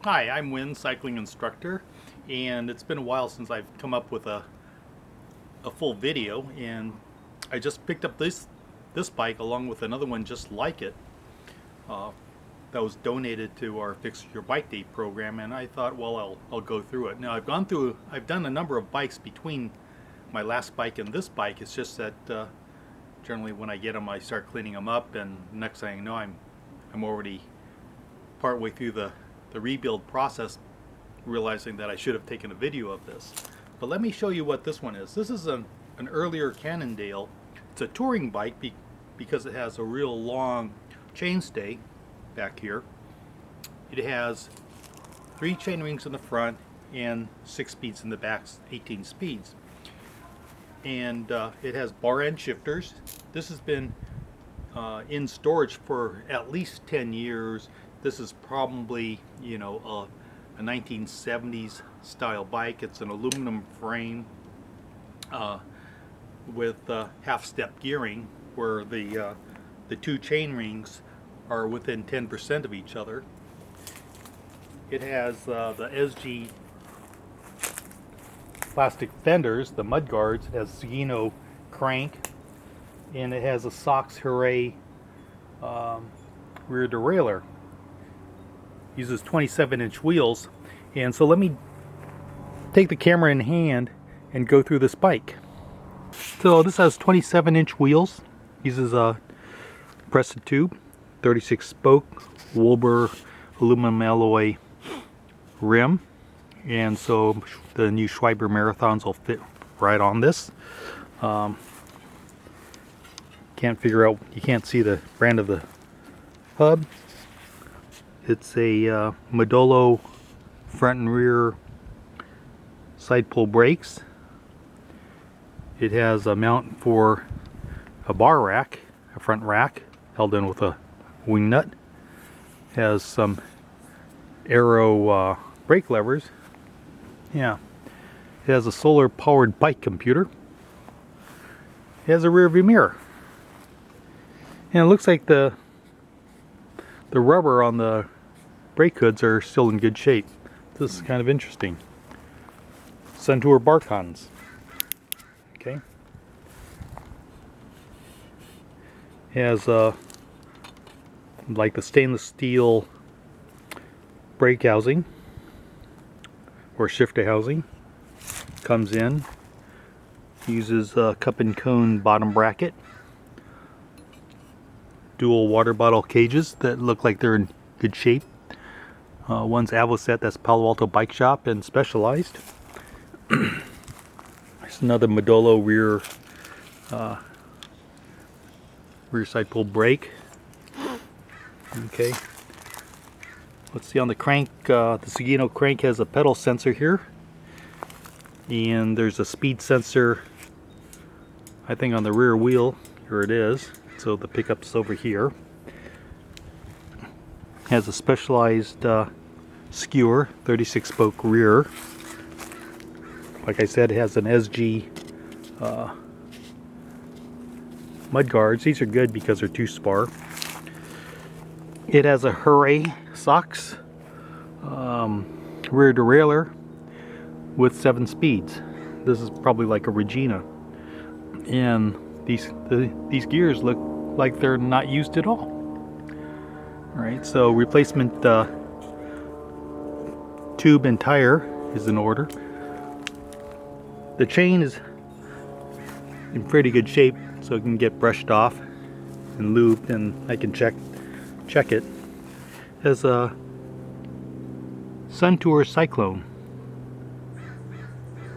Hi, I'm Wynn, cycling instructor, and it's been a while since I've come up with a full video, and I just picked up this bike along with another one just like it uh, that was donated to our Fix Your Bike Day program, and I thought, well, I'll go through it. Now I've done a number of bikes between my last bike and this bike. It's just that generally when I get them, I start cleaning them up, and next thing I know, I'm already partway through the rebuild process, realizing that I should have taken a video of this. But let me show you what this one is. This is an earlier Cannondale. It's a touring bike because it has a real long chainstay back here. It has 3 chain rings in the front and 6 speeds in the back, 18 speeds. And it has bar end shifters. This has been in storage for at least 10 years. This is probably, you know, a 1970s style bike. It's an aluminum frame with half-step gearing, where the 2 chain rings are within 10% of each other. It has the SG plastic fenders, the mud guards. It has Zigino crank, and it has a Sox Huret rear derailleur. Uses 27-inch wheels, and so let me take the camera in hand and go through this bike. So this has 27-inch wheels, uses a pressed tube, 36 spoke, Wilbur aluminum alloy rim, and so the new Schweiber Marathons will fit right on this. Can't figure out, you can't see the brand of the hub. It's a Modolo front and rear side pull brakes. It has a mount for a bar rack, a front rack held in with a wing nut. It has some aero brake levers. Yeah. It has a solar powered bike computer. It has a rear view mirror. And it looks like the rubber on the brake hoods are still in good shape. This is kind of interesting. Suntour Barcons. Okay. It has like the stainless steel brake housing or shifter housing. Comes in. Uses a cup and cone bottom bracket. Dual water bottle cages that look like they're in good shape. One's Avoset, that's Palo Alto Bike Shop and Specialized. There's another Modolo rear side pull brake. Okay. Let's see on the crank. The Zigino crank has a pedal sensor here, and there's a speed sensor, I think, on the rear wheel. Here it is. So the pickup's over here. Has a Specialized skewer, 36 spoke rear. Like I said, it has an SG mud guards. These are good because they're 2-spar. It has a Huret Sox rear derailleur with 7 speeds. This is probably like a Regina, and these gears look like they're not used at all. Alright, so replacement tube and tire is in order. The chain is in pretty good shape, so it can get brushed off and lubed, and I can check it. It has a Suntour Cyclone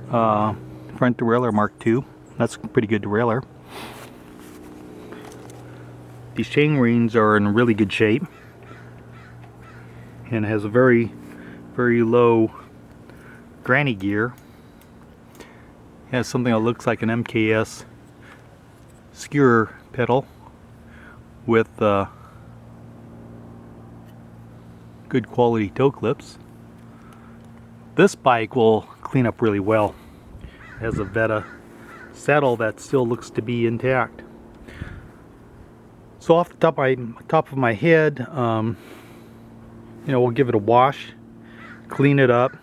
front derailleur Mark II. That's a pretty good derailleur. These chain rings are in really good shape, and it has a very, very low granny gear. It has something that looks like an MKS skewer pedal with good quality toe clips. This bike will clean up really well. It has a Veta saddle that still looks to be intact. So off the top of my head, you know, we'll give it a wash. clean it up,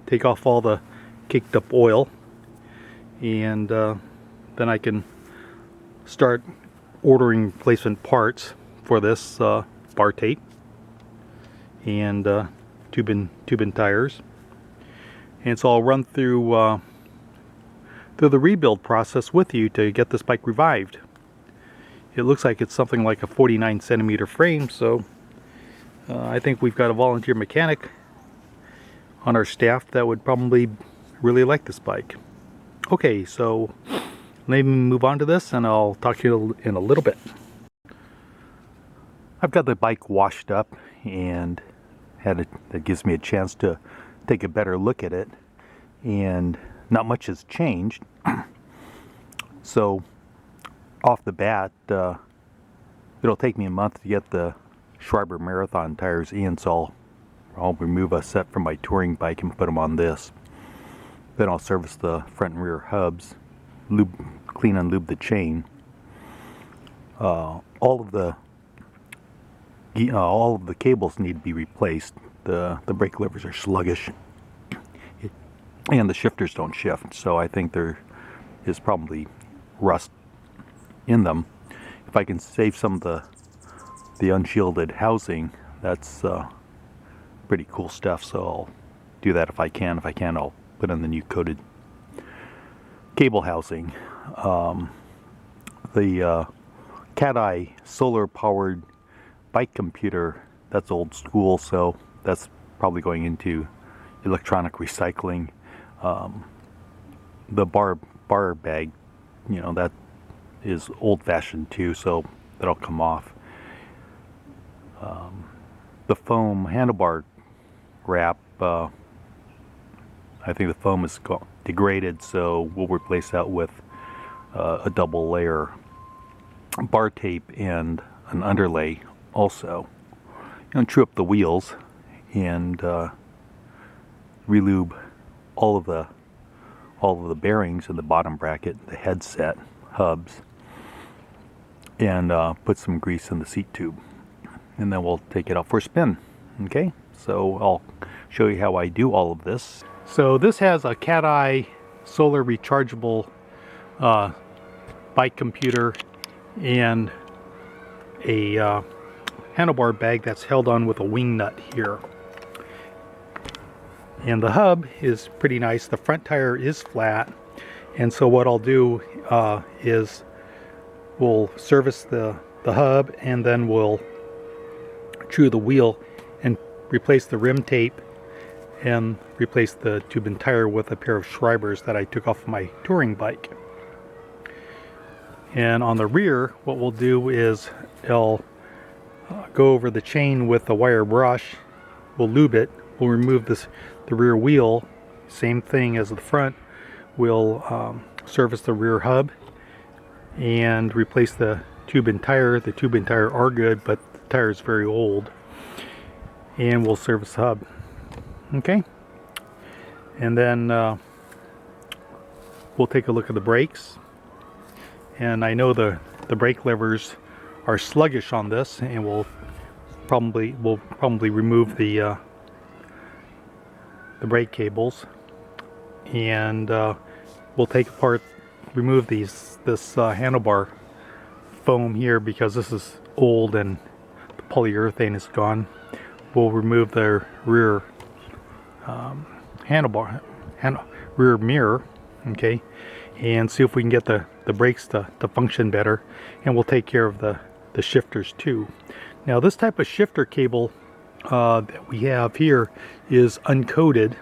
take off all the caked up oil, and then I can start ordering replacement parts for this bar tape and tube and tires. And so I'll run through the rebuild process with you to get this bike revived. It looks like it's something like a 49 centimeter frame, so I think we've got a volunteer mechanic on our staff that would probably really like this bike. Okay, so let me move on to this and I'll talk to you in a little bit. I've got the bike washed up and that gives me a chance to take a better look at it, and not much has changed. So off the bat, it'll take me a month to get the Schreiber Marathon tires in, so I'll remove a set from my touring bike and put them on this. Then I'll service the front and rear hubs, clean and lube the chain. All of the cables need to be replaced. The brake levers are sluggish, and the shifters don't shift, so I think there is probably rust in them. If I can save some of the unshielded housing, that's pretty cool stuff, so I'll do that if I can. If I can, I'll put in the new coated cable housing. The Cat-Eye solar powered bike computer, that's old school, so that's probably going into electronic recycling. The bar bag, you know, that is old-fashioned too, so that'll come off. The foam handlebar wrap, I think the foam is degraded, so we'll replace that with a double layer bar tape and an underlay also. And true up the wheels and relube all of the bearings in the bottom bracket, the headset, hubs, and put some grease in the seat tube, and then we'll take it out for a spin. Okay, so I'll show you how I do all of this. So this has a Cat-Eye solar rechargeable bike computer and a handlebar bag that's held on with a wing nut here. And the hub is pretty nice. The front tire is flat, and so what I'll do is we'll service the hub, and then we'll true the wheel and replace the rim tape and replace the tube and tire with a pair of Schreibers that I took off of my touring bike. And on the rear, what we'll do is I'll go over the chain with a wire brush. We'll lube it. We'll remove the rear wheel, same thing as the front. We'll service the rear hub and replace the tube and tire. The tube and tire are good, but the tire is very old. And we'll service the hub. Okay, and then we'll take a look at the brakes. And I know the brake levers are sluggish on this, and we'll probably remove the brake cables, and we'll take apart, remove this handlebar foam here because this is old and the polyurethane is gone. We'll remove the rear rear mirror, okay, and see if we can get the brakes to function better, and we'll take care of the shifters too. Now this type of shifter cable that we have here is uncoated.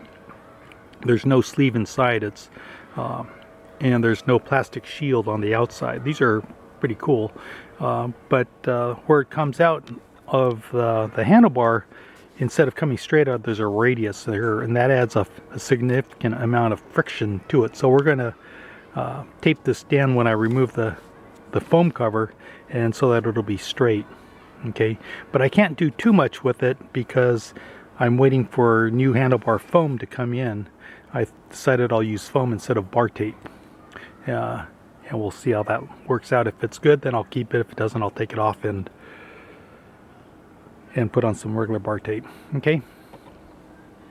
There's no sleeve inside, it's and there's no plastic shield on the outside. These are pretty cool, but where it comes out of the handlebar, instead of coming straight out, there's a radius there, and that adds a significant amount of friction to it. So we're going to tape this down when I remove the foam cover, and so that it'll be straight. Okay, but I can't do too much with it because I'm waiting for new handlebar foam to come in. I decided I'll use foam instead of bar tape, and we'll see how that works out. If it's good, then I'll keep it. If it doesn't, I'll take it off and put on some regular bar tape. Okay,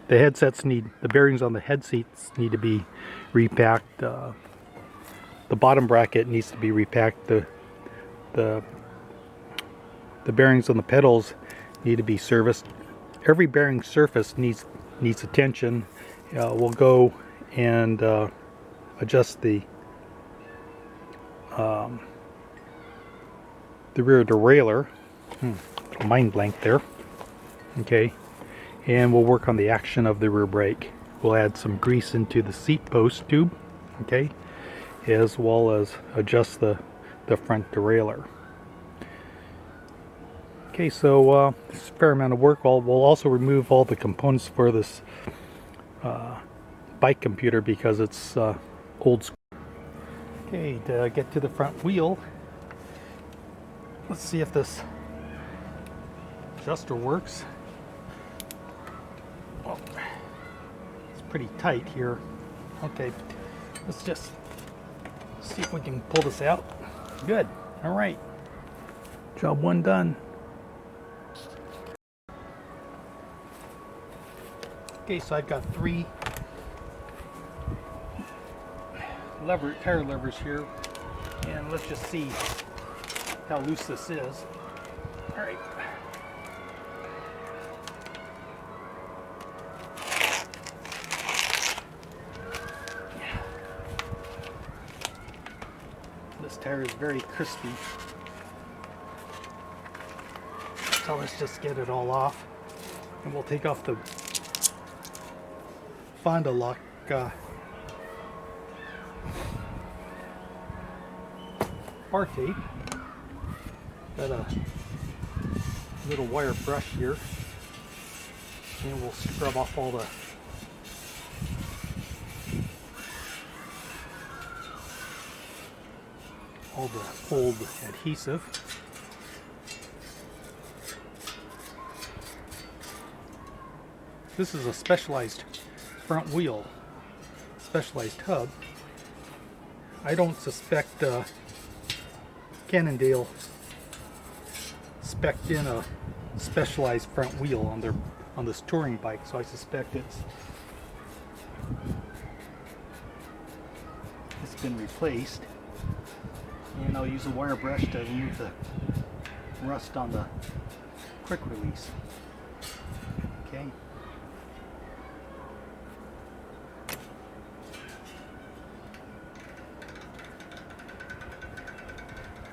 the bearings on the head seats need to be repacked. The bottom bracket needs to be repacked. The bearings on the pedals need to be serviced. Every bearing surface needs attention. We'll go and adjust the rear derailleur. Mind blank there. Okay, and we'll work on the action of the rear brake. We'll add some grease into the seat post tube, okay, as well as adjust the front derailleur. Okay, so it's a fair amount of work. We'll also remove all the components for this bike computer because it's old school. Okay, to get to the front wheel, let's see if this adjuster works. Oh, it's pretty tight here. Okay, let's just see if we can pull this out. Good. All right. Job one done. Okay, so I've got 3 tire levers here, and let's just see how loose this is. All right. This tire is very crispy, so let's just get it all off, and we'll take off the Fonda lock bar tape. Got a little wire brush here, and we'll scrub off all the old adhesive. This is a specialized front wheel, specialized hub. I don't suspect Cannondale spec'd in a specialized front wheel on this touring bike, so I suspect it's been replaced. And I'll use a wire brush to remove the rust on the quick release. Okay.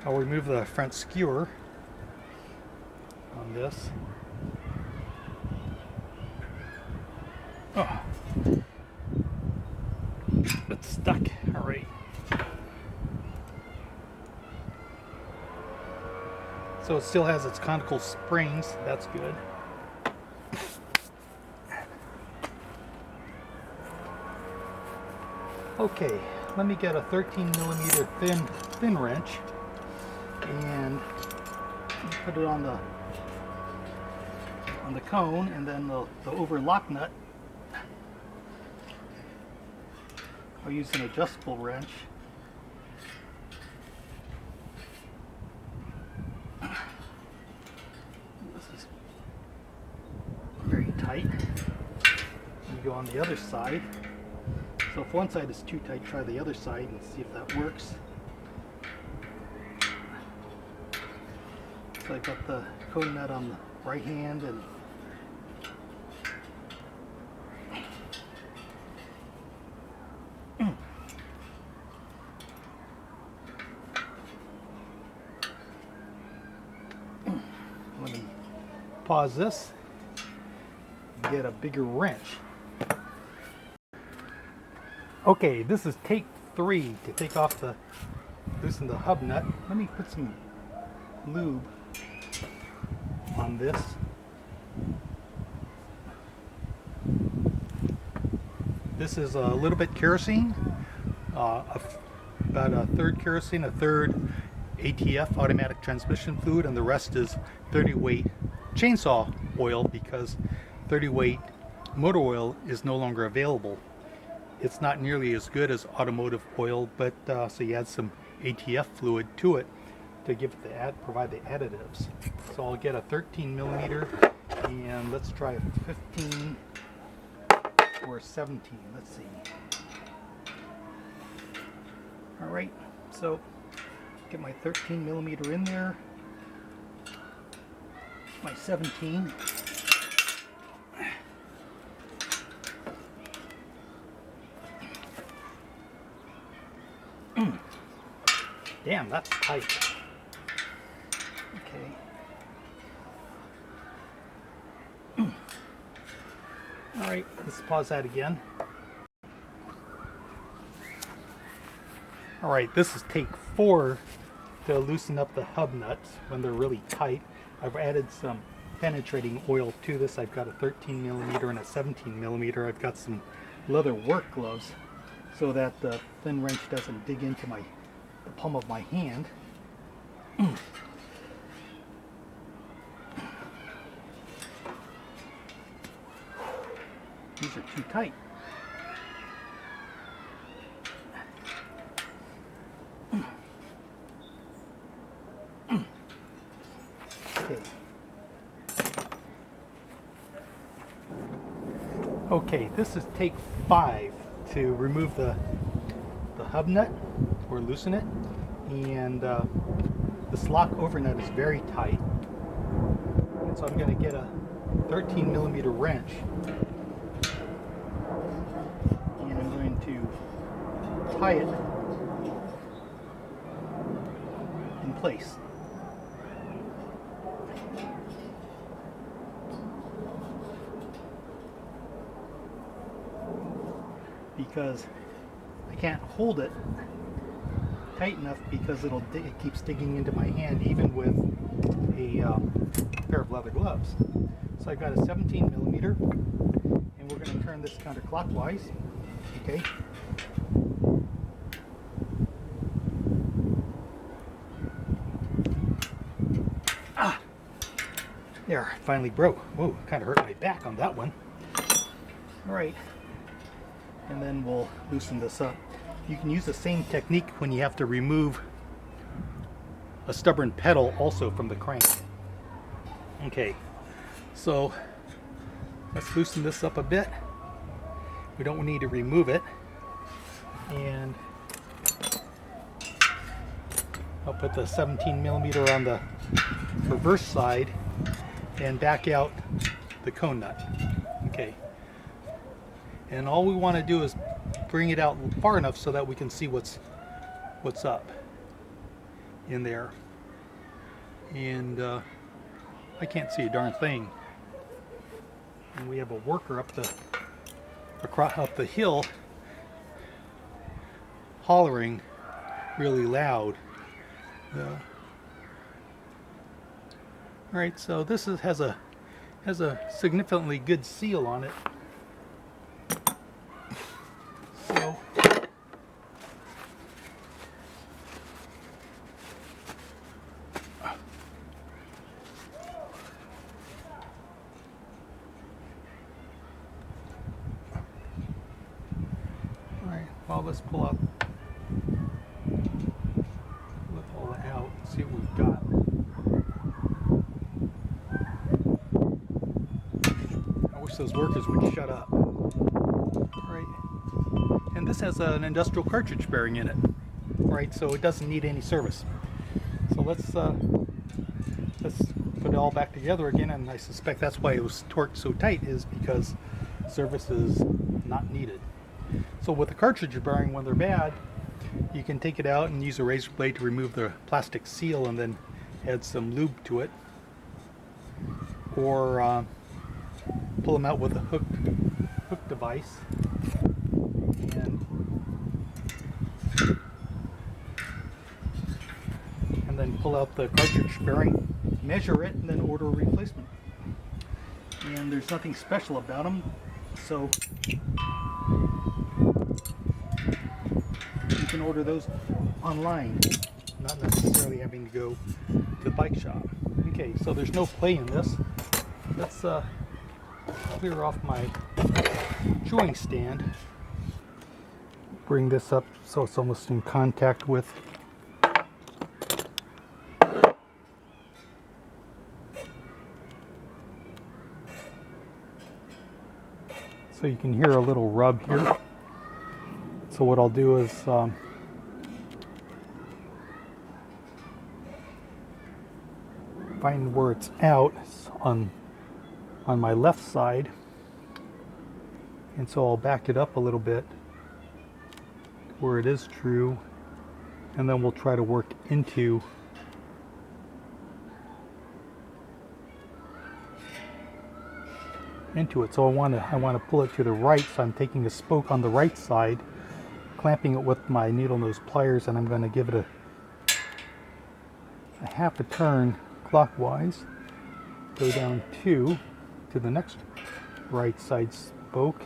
I'll remove the front skewer on this. Oh, it's stuck. All right. So it still has its conical springs. That's good. Okay, let me get a 13mm thin wrench and put it on the cone, and then the overlock nut. I'll use an adjustable wrench. This is very tight. You go on the other side. So if one side is too tight, try the other side and see if that works. So I got the cone nut on the right hand, and let me pause this and get a bigger wrench. Okay, this is take 3 to take off loosen the hub nut. Let me put some lube on this. This is a little bit kerosene, about a third kerosene, a third ATF, automatic transmission fluid, and the rest is 30 weight chainsaw oil, because 30 weight motor oil is no longer available. It's not nearly as good as automotive oil, but so you add some ATF fluid to it to give it provide the additives. So I'll get a 13mm, and let's try a 15. or 17? Let's see. All right, so get my 13 millimeter in there, my 17. Damn, that's tight. Okay. All right, let's pause that again. All right, this is take 4 to loosen up the hub nuts when they're really tight. I've added some penetrating oil to this. I've got a 13 millimeter and a 17 millimeter. I've got some leather work gloves so that the thin wrench doesn't dig into the palm of my hand. These are too tight. Okay, this is take 5 to remove the hub nut or loosen it, and this lock over nut is very tight, and so I'm going to get a 13 millimeter wrench, and I'm going to tie it in place. Because I can't hold it tight enough because it keeps digging into my hand even with a pair of leather gloves. So I've got a 17 millimeter, and we're going to turn this counterclockwise. Okay. Ah, there, it finally broke. Whoa, kind of hurt my back on that one. All right. And then we'll loosen this up. You can use the same technique when you have to remove a stubborn pedal also from the crank. Okay, so let's loosen this up a bit. We don't need to remove it. And I'll put the 17 millimeter on the reverse side and back out the cone nut. Okay. And all we want to do is bring it out far enough so that we can see what's up in there. And I can't see a darn thing. And we have a worker up the hill hollering really loud. All right, so this has a significantly good seal on it. So alright, well, let's pull out, lift all that out, see what we've got. I wish those workers would shut up. Alright. And this has an industrial cartridge bearing in it, right? So it doesn't need any service. So let's put it all back together again, and I suspect that's why it was torqued so tight, is because service is not needed. So with the cartridge bearing, when they're bad, you can take it out and use a razor blade to remove the plastic seal and then add some lube to it, or pull them out with a hook device. And then pull out the cartridge bearing, measure it, and then order a replacement. And there's nothing special about them, so you can order those online, not necessarily having to go to the bike shop. Okay, so there's no play in this. Let's clear off my chewing stand. Bring this up so it's almost in contact with So you can hear a little rub here. So what I'll do is find where it's out on my left side, and so I'll back it up a little bit where it is true, and then we'll try to work into it. So I want to pull it to the right, so I'm taking a spoke on the right side, clamping it with my needle nose pliers, and I'm going to give it a half a turn clockwise, go down to the next right side spoke.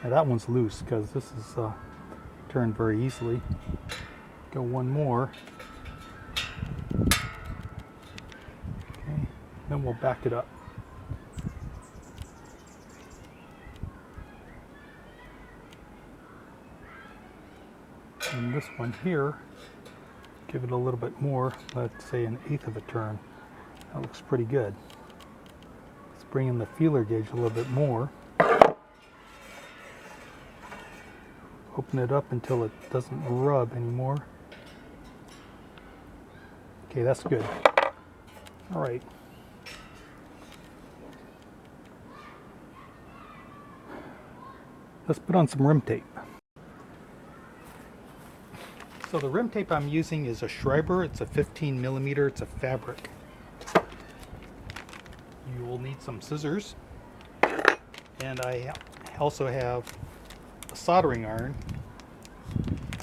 Now that one's loose because this is turned very easily. Go one more. Okay, then we'll back it up. And this one here, give it a little bit more, let's say 1/8 of a turn. That looks pretty good. Let's bring in the feeler gauge a little bit more. Open it up until it doesn't rub anymore. Okay, that's good. All right. Let's put on some rim tape. So the rim tape I'm using is a Schreiber. It's a 15 millimeter. It's a fabric. You will need some scissors, and I also have a soldering iron,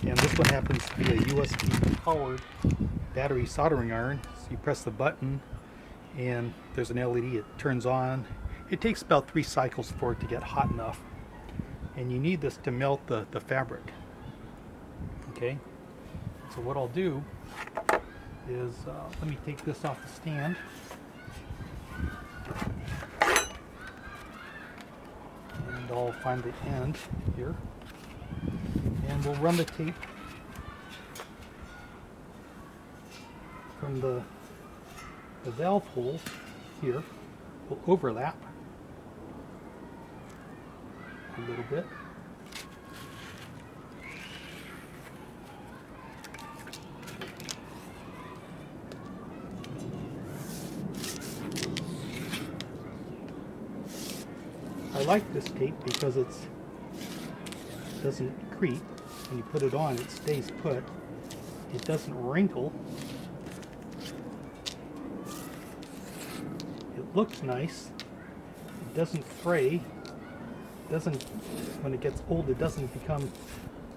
and this one happens to be a USB powered battery soldering iron. So you press the button and there's an LED, it turns on. It takes about 3 cycles for it to get hot enough, and you need this to melt the fabric. Okay, so what I'll do is let me take this off the stand. And I'll find the end here, and we'll run the tape from the valve hole here. We'll overlap a little bit. I like this tape because it doesn't creep. When you put it on, it stays put. It doesn't wrinkle. It looks nice. It doesn't fray. It doesn't, when it gets old, it doesn't become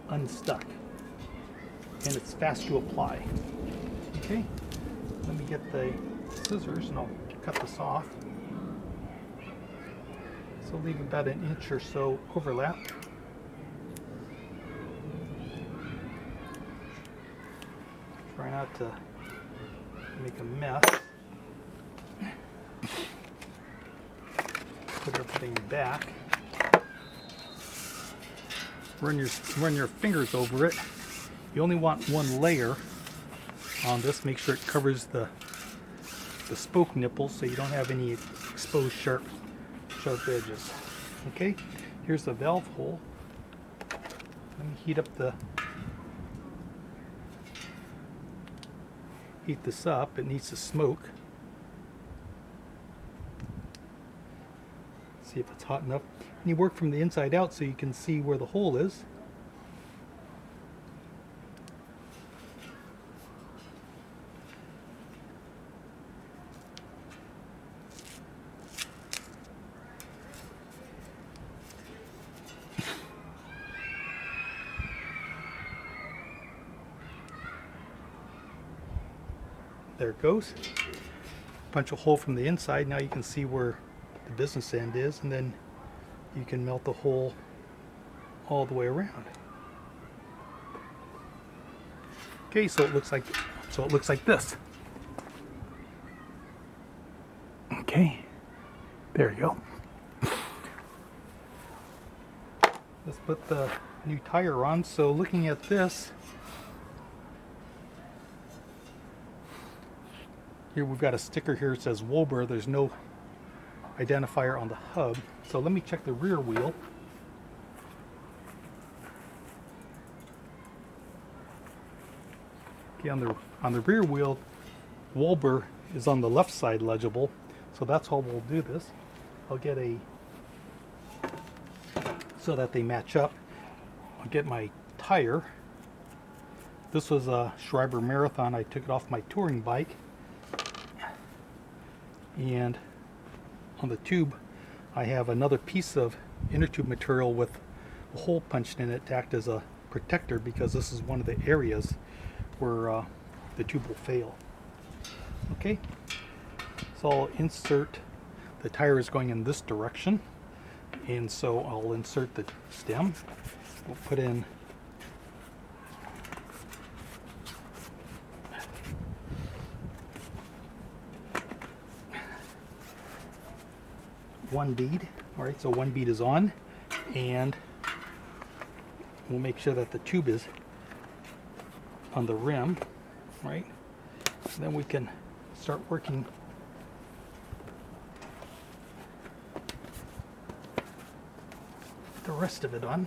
unstuck. And it's fast to apply. Okay, let me get the scissors and I'll cut this off. So leave about 1 inch or so overlap. Try not to make a mess. Put everything back. Run your fingers over it. You only want one layer on this. Make sure it covers the spoke nipples so you don't have any exposed sharp edges. Okay, here's the valve hole. Let me heat this up. It needs to smoke. See if it's hot enough. And you work from the inside out so you can see where the hole is. There it goes. Punch a hole from the inside. Now you can see where the business end is, and then you can melt the hole all the way around. Okay, so it looks like this. Okay, there you go. Let's put the new tire on. So looking at this, here we've got a sticker here that says Wilbur. There's no identifier on the hub. So let me check the rear wheel. Okay, on the rear wheel, Wolber is on the left side legible, so that's how we'll do this. I'll get so that they match up. I'll get my tire. This was a Schreiber Marathon. I took it off my touring bike. And on the tube, I have another piece of inner tube material with a hole punched in it to act as a protector, because this is one of the areas where the tube will fail. Okay, so I'll insert, the tire is going in this direction, and so I'll insert the stem. We'll put in one bead. All right, so one bead is on, and we'll make sure that the tube is on the rim, right? Then we can start working the rest of it on.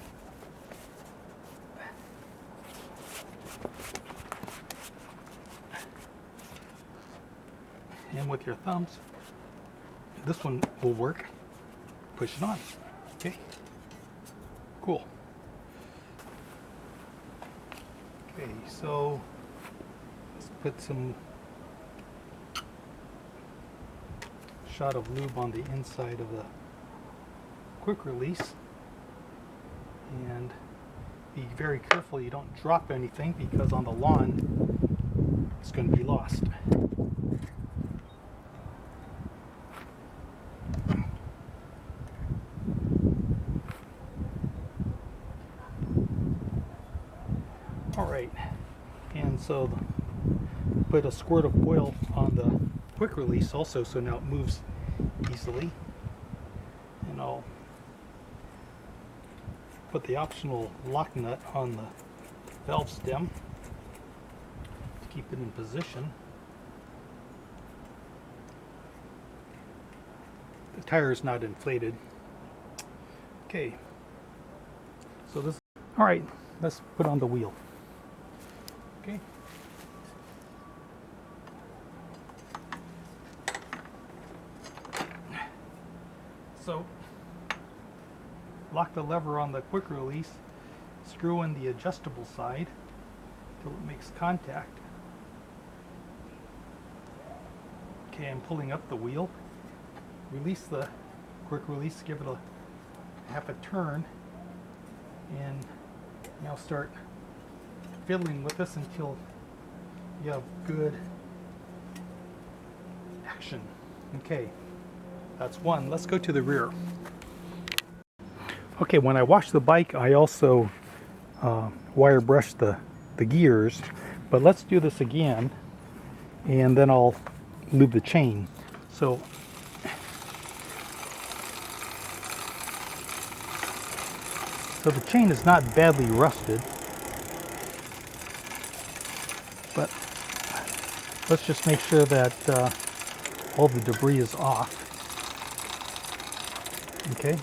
And with your thumbs, this one will work. Push it on. Okay. Cool. Okay, so let's put some shot of lube on the inside of the quick release, and be very careful you don't drop anything, because on the lawn it's going to be lost. Alright, and so put a squirt of oil on the quick release also, so now it moves easily. And I'll put the optional lock nut on the valve stem to keep it in position. The tire is not inflated. Okay, so this, alright, let's put on the wheel. Okay. So, lock the lever on the quick release, screw in the adjustable side till it makes contact. Okay, I'm pulling up the wheel. Release the quick release, give it a half a turn, and now start fiddling with this until you have good action. Okay, that's one. Let's go to the rear. Okay, when I wash the bike, I also wire brush the gears, but let's do this again, and then I'll lube the chain. So the chain is not badly rusted, but let's just make sure that all the debris is off. Okay,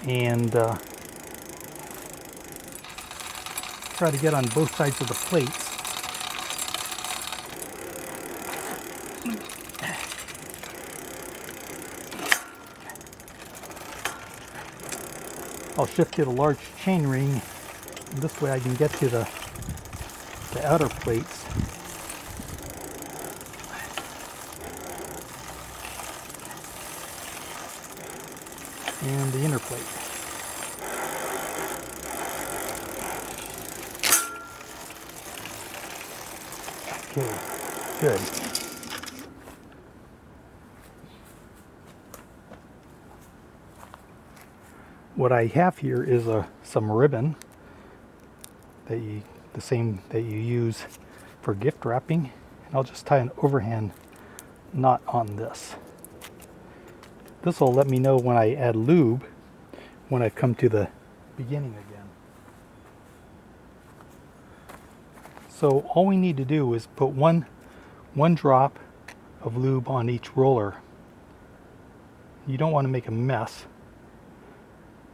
and try to get on both sides of the plates. I'll shift to the large chain ring, and this way I can get to the outer plates. And the inner plate. Okay, good. What I have here is some ribbon that the same that you use for gift wrapping, and I'll just tie an overhand knot on this. This will let me know when I add lube, when I come to the beginning again. So all we need to do is put one drop of lube on each roller. you don't want to make a mess.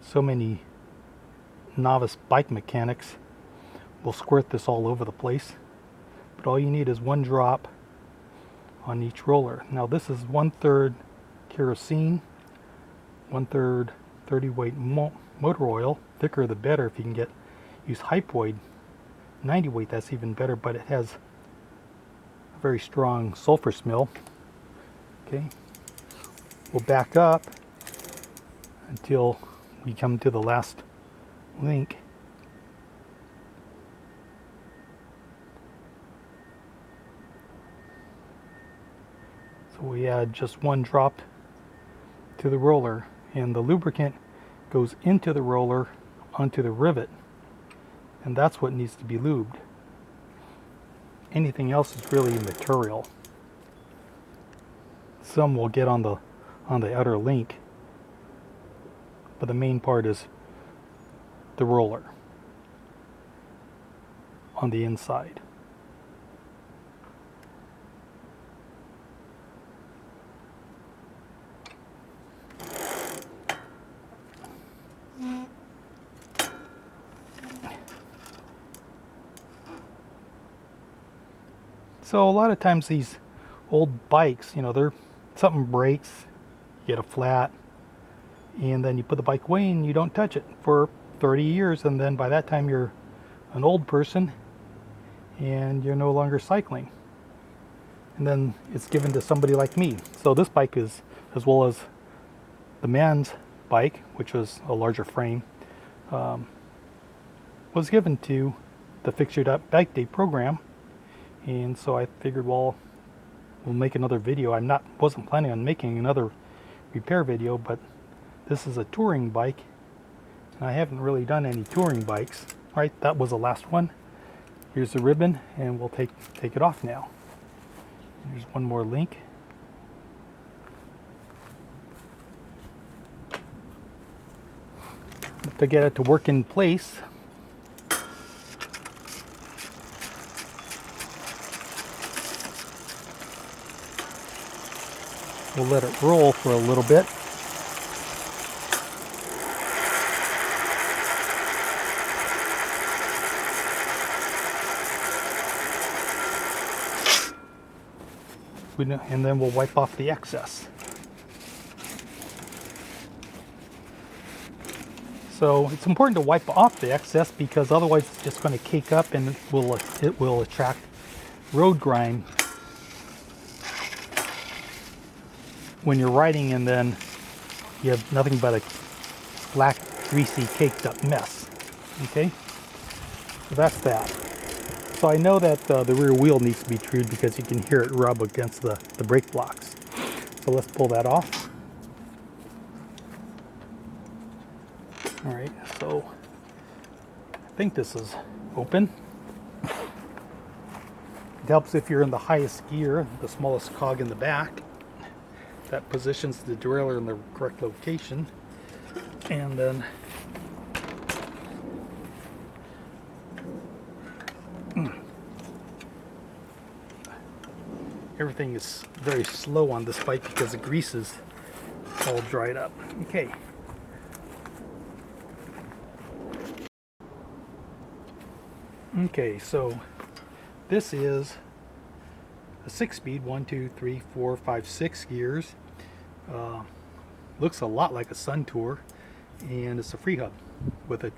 So many novice bike mechanics will squirt this all over the place, but all you need is one drop on each roller. Now this is 1/3 kerosene, 1/3 30 weight motor oil. Thicker the better. If you can use hypoid 90 weight, that's even better, but it has a very strong sulfur smell. Okay, we'll back up until we come to the last link. So we add just one drop to the roller, and the lubricant goes into the roller onto the rivet, and that's what needs to be lubed. Anything else is really immaterial. Some will get on the outer link, but the main part is the roller on the inside. So a lot of times these old bikes, something breaks, you get a flat, and then you put the bike away and you don't touch it for 30 years, and then by that time you're an old person and you're no longer cycling. And then it's given to somebody like me. So this bike is, as well as the man's bike, which was a larger frame, was given to the Fix Your Bike Day program. And so I figured, well, we'll make another video. Wasn't planning on making another repair video, but this is a touring bike, and I haven't really done any touring bikes. All right, that was the last one. Here's the ribbon, and we'll take it off now. There's one more link. To get it to work in place, we'll let it roll for a little bit. And then we'll wipe off the excess. So it's important to wipe off the excess, because otherwise it's just going to cake up and it will attract road grime when you're riding, and then you have nothing but a black, greasy, caked up mess. Okay, so that's that. So I know that the rear wheel needs to be trued because you can hear it rub against the brake blocks. So let's pull that off. All right, so I think this is open. It helps if you're in the highest gear, the smallest cog in the back. That positions the derailleur in the correct location. And then everything is very slow on this bike because the grease is all dried up. Okay. Okay, so this is a 6-speed, 1, 2, 3, 4, 5, 6 gears. Looks a lot like a Sun Tour, and it's a free hub with a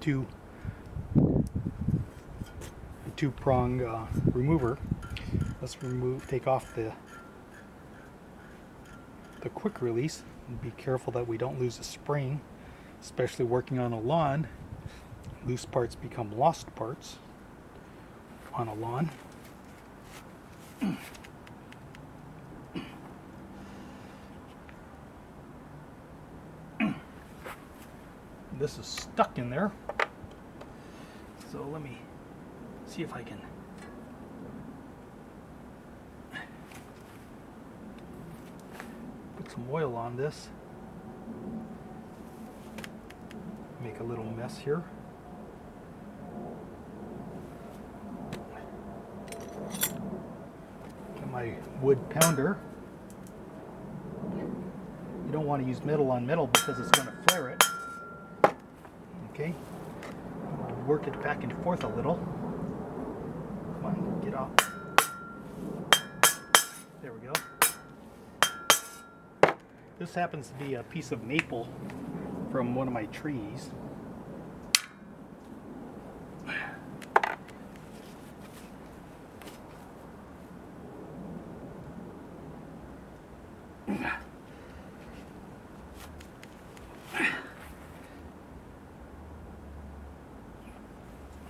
two-prong remover. Let's take off the quick release, and be careful that we don't lose the spring, especially working on a lawn. Loose parts become lost parts on a lawn. This is stuck in there, so let me see if I can put some oil on this. Make a little mess here. Get my wood pounder. You don't want to use metal on metal because it's going to flare it. Okay, work it back and forth a little. Come on, get off. There we go. This happens to be a piece of maple from one of my trees.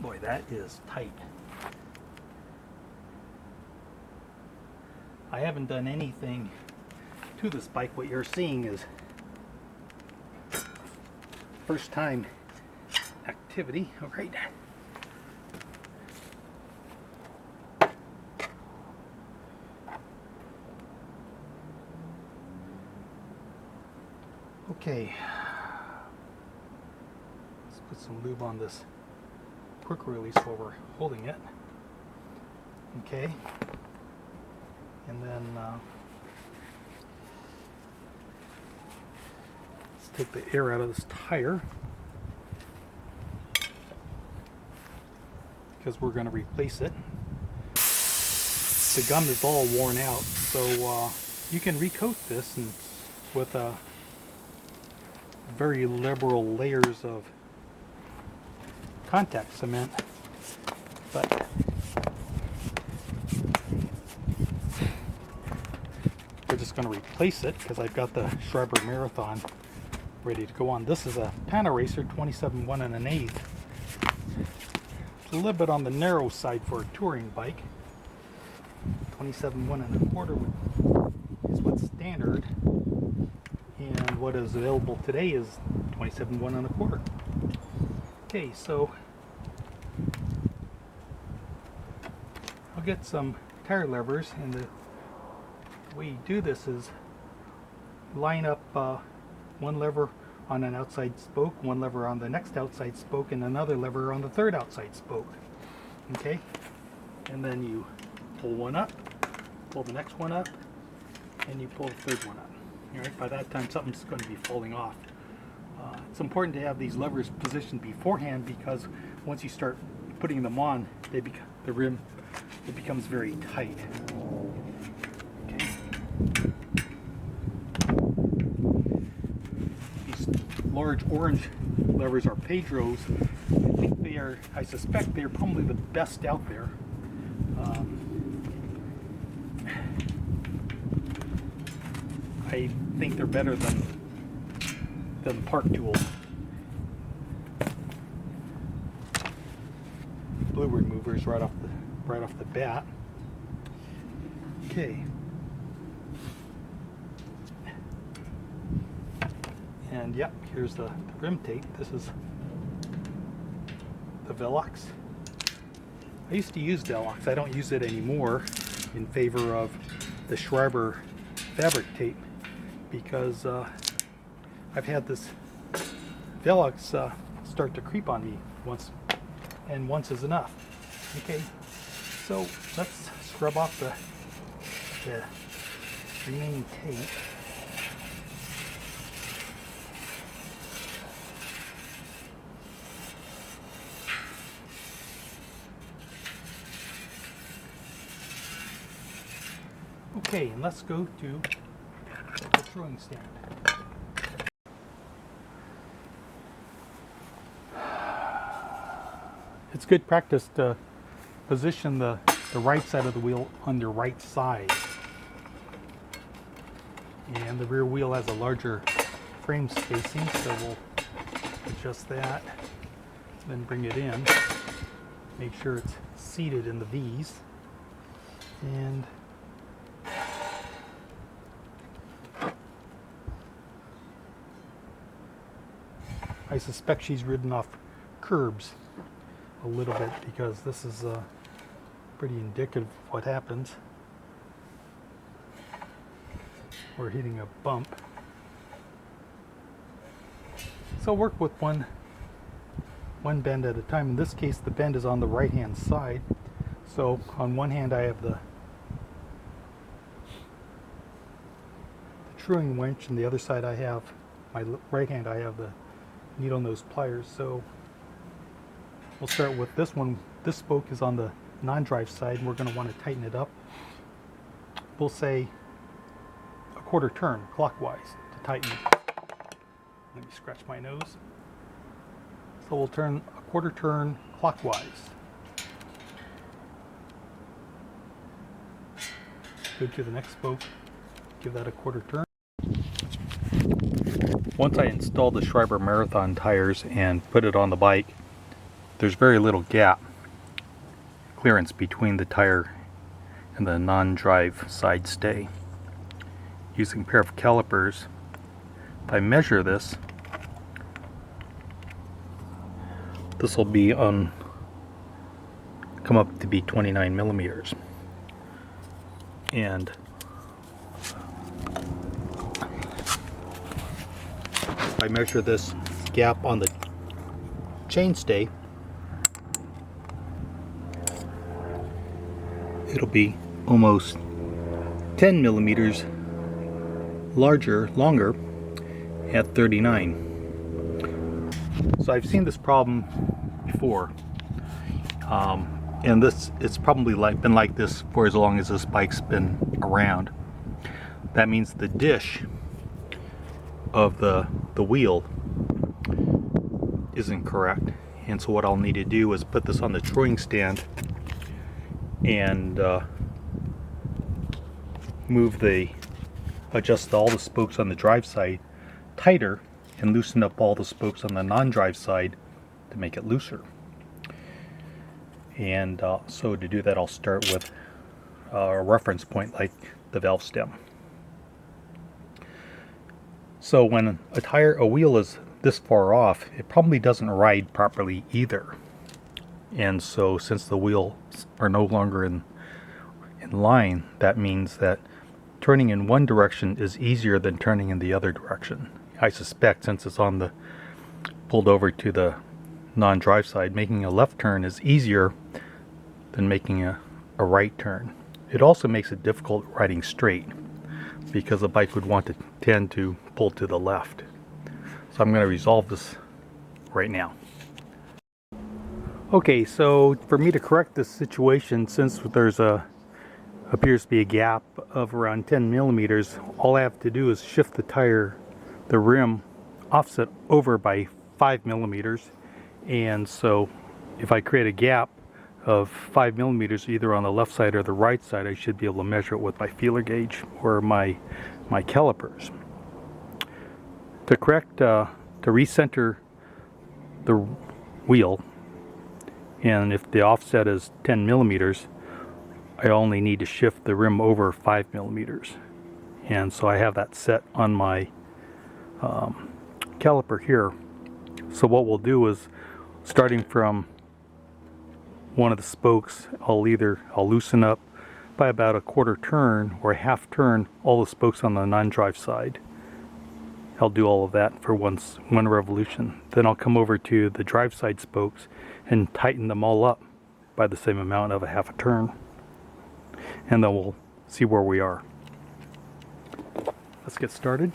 Boy, that is tight. I haven't done anything to this bike. What you're seeing is first time activity. All right. Okay. Let's put some lube on this quick release while we're holding it. Okay. And then let's take the air out of this tire because we're going to replace it. The gum is all worn out, so you can recoat this and with very liberal layers of contact cement, but we're just going to replace it because I've got the Schreiber Marathon ready to go on. This is a Panaracer 27 1 1/8. It's a little bit on the narrow side for a touring bike. 27 1 1/4 is what's standard, and what is available today is 27 1 1/4. Okay, so I'll get some tire levers, and the way you do this is line up one lever on an outside spoke, one lever on the next outside spoke, and another lever on the third outside spoke. Okay, and then you pull one up, pull the next one up, and you pull the third one up. All right, by that time something's going to be falling off. It's important to have these levers positioned beforehand because once you start putting them on, the rim becomes very tight. Okay. These large orange levers are Pedros. I suspect they are probably the best out there. I think they're better than the Park Tool blue removers right off the bat. Okay, and yep, here's the rim tape. This is the Velox. I used to use Velox. I don't use it anymore in favor of the Schreiber fabric tape because I've had this Velox start to creep on me once, and once is enough. Okay, so let's scrub off the remaining tape. Okay, and let's go to the throwing stand. It's good practice to position the right side of the wheel on the right side. And the rear wheel has a larger frame spacing, so we'll adjust that, then bring it in, make sure it's seated in the V's, and I suspect she's ridden off curbs a little bit because this is pretty indicative of what happens. We're hitting a bump. So work with one bend at a time. In this case, the bend is on the right hand side. So on one hand I have the truing winch, and the other side I have, my right hand, I have the needle nose pliers. So we'll start with this one. This spoke is on the non-drive side, and we're going to want to tighten it up. We'll say a quarter turn clockwise to tighten it. Let me scratch my nose. So we'll turn a quarter turn clockwise. Go to the next spoke, give that a quarter turn. Once I installed the Schreiber Marathon tires and put it on the bike, there's very little gap clearance between the tire and the non-drive side stay. Using a pair of calipers, if I measure this, this will be come up to be 29 millimeters. And if I measure this gap on the chainstay, it'll be almost 10 millimeters longer at 39. So I've seen this problem before, and it's probably been like this for as long as this bike's been around. That means the dish of the wheel isn't correct, and so what I'll need to do is put this on the truing stand and adjust all the spokes on the drive side tighter and loosen up all the spokes on the non-drive side to make it looser. And so to do that, I'll start with a reference point like the valve stem. So when a wheel is this far off, it probably doesn't ride properly either. And so since the wheels are no longer in line, that means that turning in one direction is easier than turning in the other direction. I suspect since it's pulled over to the non-drive side, making a left turn is easier than making a right turn. It also makes it difficult riding straight because the bike would want to tend to pull to the left. So I'm going to resolve this right now. Okay, so for me to correct this situation, since there's appears to be a gap of around 10 millimeters, all I have to do is shift the rim offset over by 5 millimeters. And so if I create a gap of 5 millimeters either on the left side or the right side, I should be able to measure it with my feeler gauge or my calipers. To recenter the wheel, and if the offset is 10 millimeters, I only need to shift the rim over 5 millimeters. And so I have that set on my caliper here. So what we'll do is, starting from one of the spokes, I'll loosen up by about a quarter turn or a half turn all the spokes on the non-drive side. I'll do all of that for one revolution. Then I'll come over to the drive side spokes and tighten them all up by the same amount of a half a turn. And then we'll see where we are. Let's get started.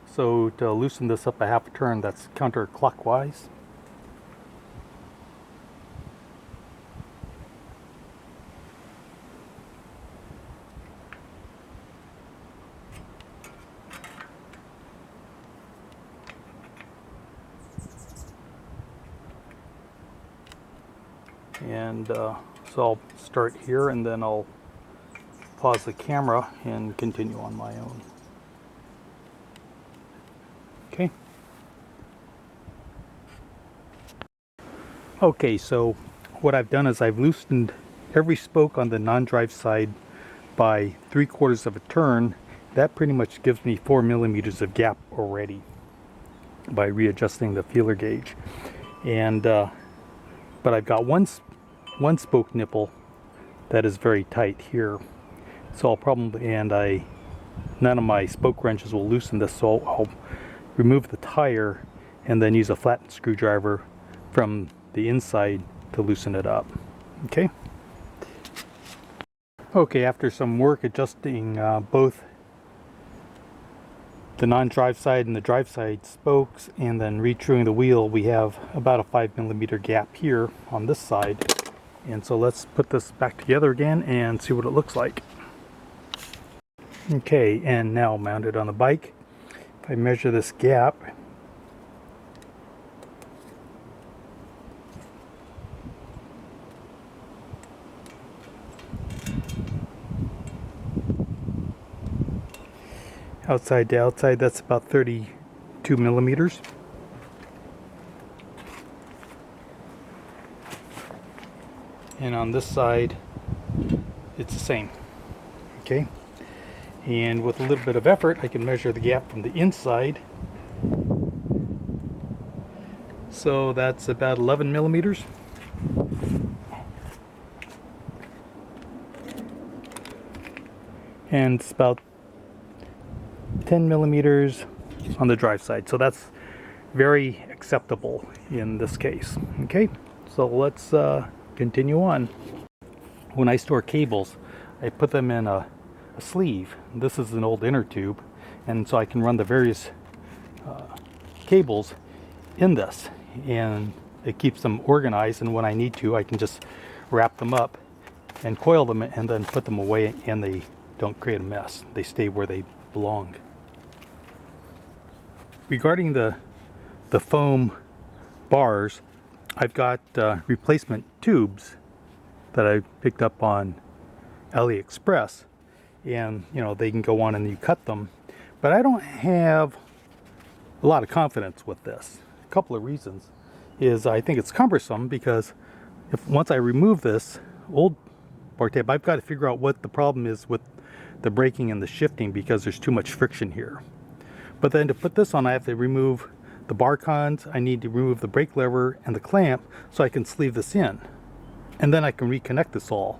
So to loosen this up a half a turn, that's counterclockwise. And so I'll start here and then I'll pause the camera and continue on my own. Okay. Okay, so what I've done is I've loosened every spoke on the non-drive side by 3/4 of a turn. That pretty much gives me 4 millimeters of gap already by readjusting the feeler gauge. And but I've got one spoke nipple that is very tight here. So I'll probably, none of my spoke wrenches will loosen this, so I'll remove the tire and then use a flattened screwdriver from the inside to loosen it up. Okay. Okay, after some work adjusting both the non-drive side and the drive side spokes and then retruing the wheel, we have about a 5mm gap here on this side. And so let's put this back together again and see what it looks like. Okay, and now mounted on the bike, if I measure this gap, outside to outside, that's about 32mm. And on this side, it's the same. Okay, and with a little bit of effort, I can measure the gap from the inside. So that's about 11mm. And it's about 10mm on the drive side. So that's very acceptable in this case. Okay, so let's continue on. When I store cables, I put them in a sleeve. This is an old inner tube, and so I can run the various cables in this, and it keeps them organized, and when I need to, I can just wrap them up and coil them and then put them away, and they don't create a mess. They stay where they belong. Regarding the foam bars, I've got replacement tubes that I picked up on AliExpress, and you know, they can go on and you cut them, but I don't have a lot of confidence with this. A couple of reasons is I think it's cumbersome, because once I remove this old bar tape, I've got to figure out what the problem is with the braking and the shifting, because there's too much friction here. But then to put this on, I have to remove the bar cons, I need to remove the brake lever and the clamp so I can sleeve this in, and then I can reconnect this all.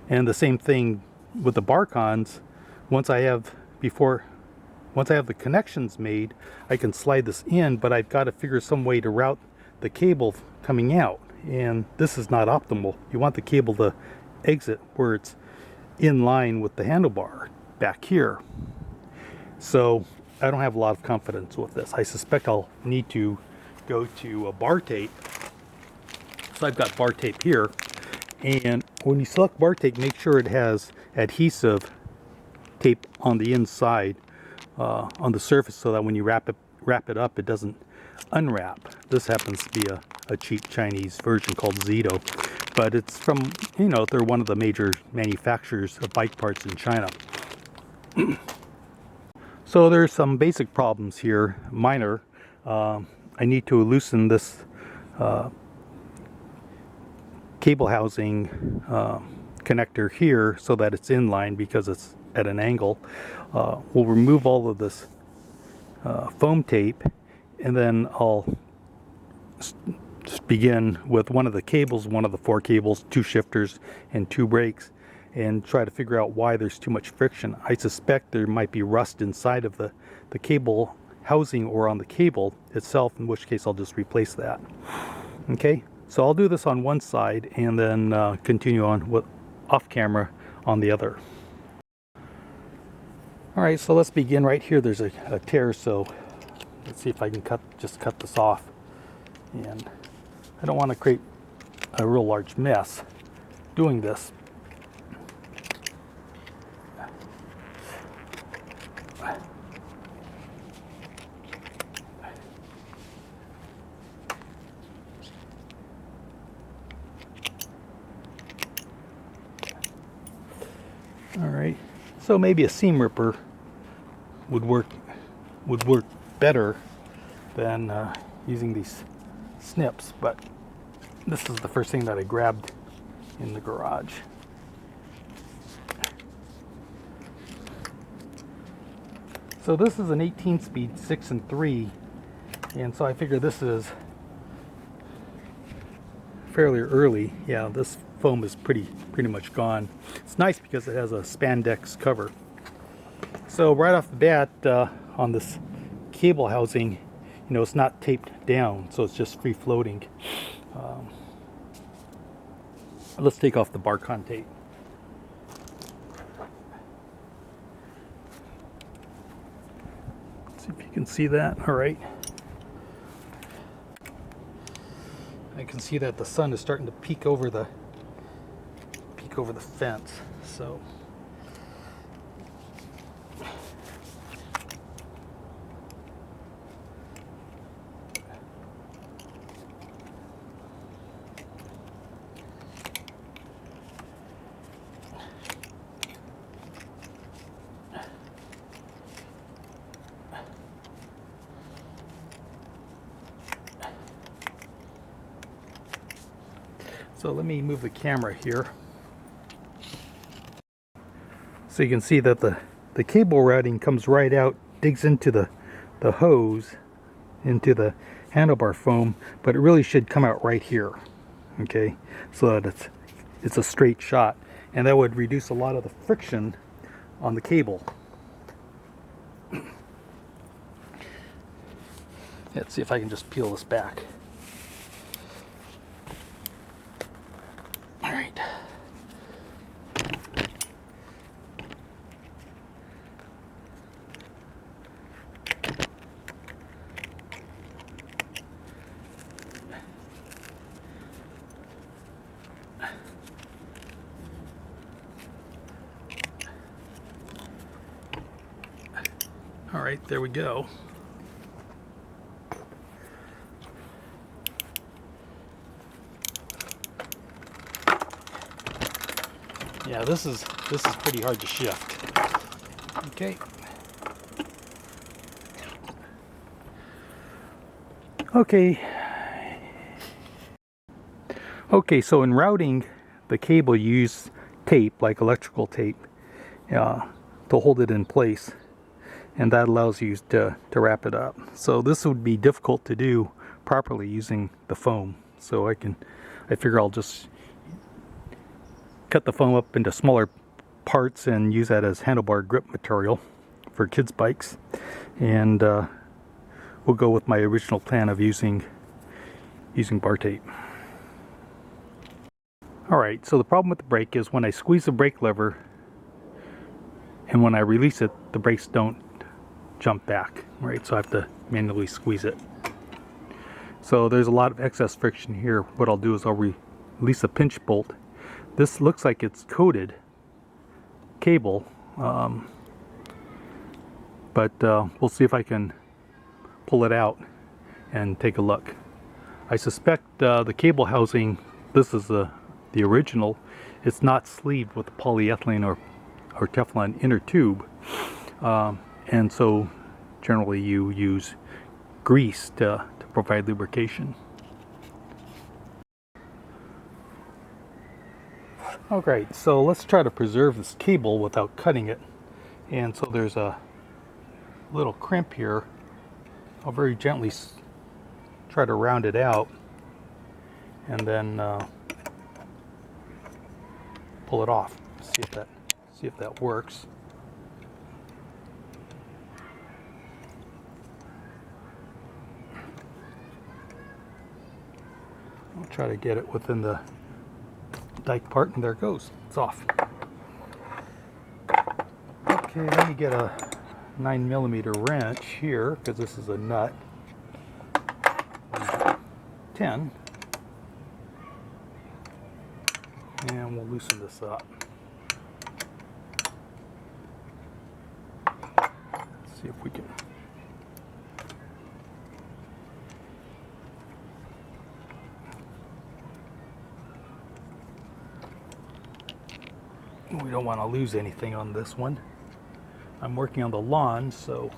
And the same thing with the bar cons. Once I have the connections made, I can slide this in, but I've got to figure some way to route the cable coming out, and this is not optimal. You want the cable to exit where it's in line with the handlebar back here. So I don't have a lot of confidence with this. I suspect I'll need to go to a bar tape. So I've got bar tape here, and when you select bar tape, make sure it has adhesive tape on the inside on the surface, so that when you wrap it up, it doesn't unwrap. This happens to be a cheap Chinese version called Zito, but it's from, you know, they're one of the major manufacturers of bike parts in China. So there's some basic problems here, minor. I need to loosen this cable housing connector here so that it's in line, because it's at an angle. We'll remove all of this foam tape, and then I'll begin with one of the cables, one of the 4 cables, 2 shifters and 2 brakes, and try to figure out why there's too much friction. I suspect there might be rust inside of the cable housing or on the cable itself, in which case I'll just replace that. Okay, so I'll do this on one side and then continue on with off camera on the other. Alright, so let's begin right here. There's a tear, so let's see if I can just cut this off. And I don't want to create a real large mess doing this. Alright, so maybe a seam ripper would work better than using these snips, but this is the first thing that I grabbed in the garage. So this is an 18-speed 6 and 3, and so I figure this is fairly early. Yeah, this foam is pretty much gone. It's nice because it has a spandex cover. So right off the bat, on this cable housing, you know, it's not taped down, so it's just free floating. Let's take off the Barcon tape. See if you can see that. All right. I can see that the sun is starting to peek over the fence. So let me move the camera here. So you can see that the cable routing comes right out, digs into the hose, into the handlebar foam, but it really should come out right here, okay, so that it's a straight shot, and that would reduce a lot of the friction on the cable. Let's see if I can just peel this back. All right. All right, there we go. Yeah, this is pretty hard to shift. Okay. Okay, so in routing the cable, you use tape, like electrical tape, to hold it in place, and that allows you to wrap it up. So this would be difficult to do properly using the foam. So I figure I'll just cut the foam up into smaller parts and use that as handlebar grip material for kids' bikes, and we'll go with my original plan of using bar tape. Alright, so the problem with the brake is when I squeeze the brake lever and when I release it, the brakes don't jump back, right? So I have to manually squeeze it. So there's a lot of excess friction here. What I'll do is I'll release a pinch bolt. This looks like it's coated cable, but we'll see if I can pull it out and take a look. I suspect the cable housing, this is the original, it's not sleeved with polyethylene or Teflon inner tube, and so generally you use grease to provide lubrication. Alright, so let's try to preserve this cable without cutting it. And so there's a little crimp here. I'll very gently try to round it out and then pull it off. See if that works. I'll try to get it within the dike part, and there it goes. It's off. Okay, let me get a 9mm wrench here, because this is a nut. 10. And we'll loosen this up. Let's see if we can. We don't want to lose anything on this one. I'm working on the lawn, so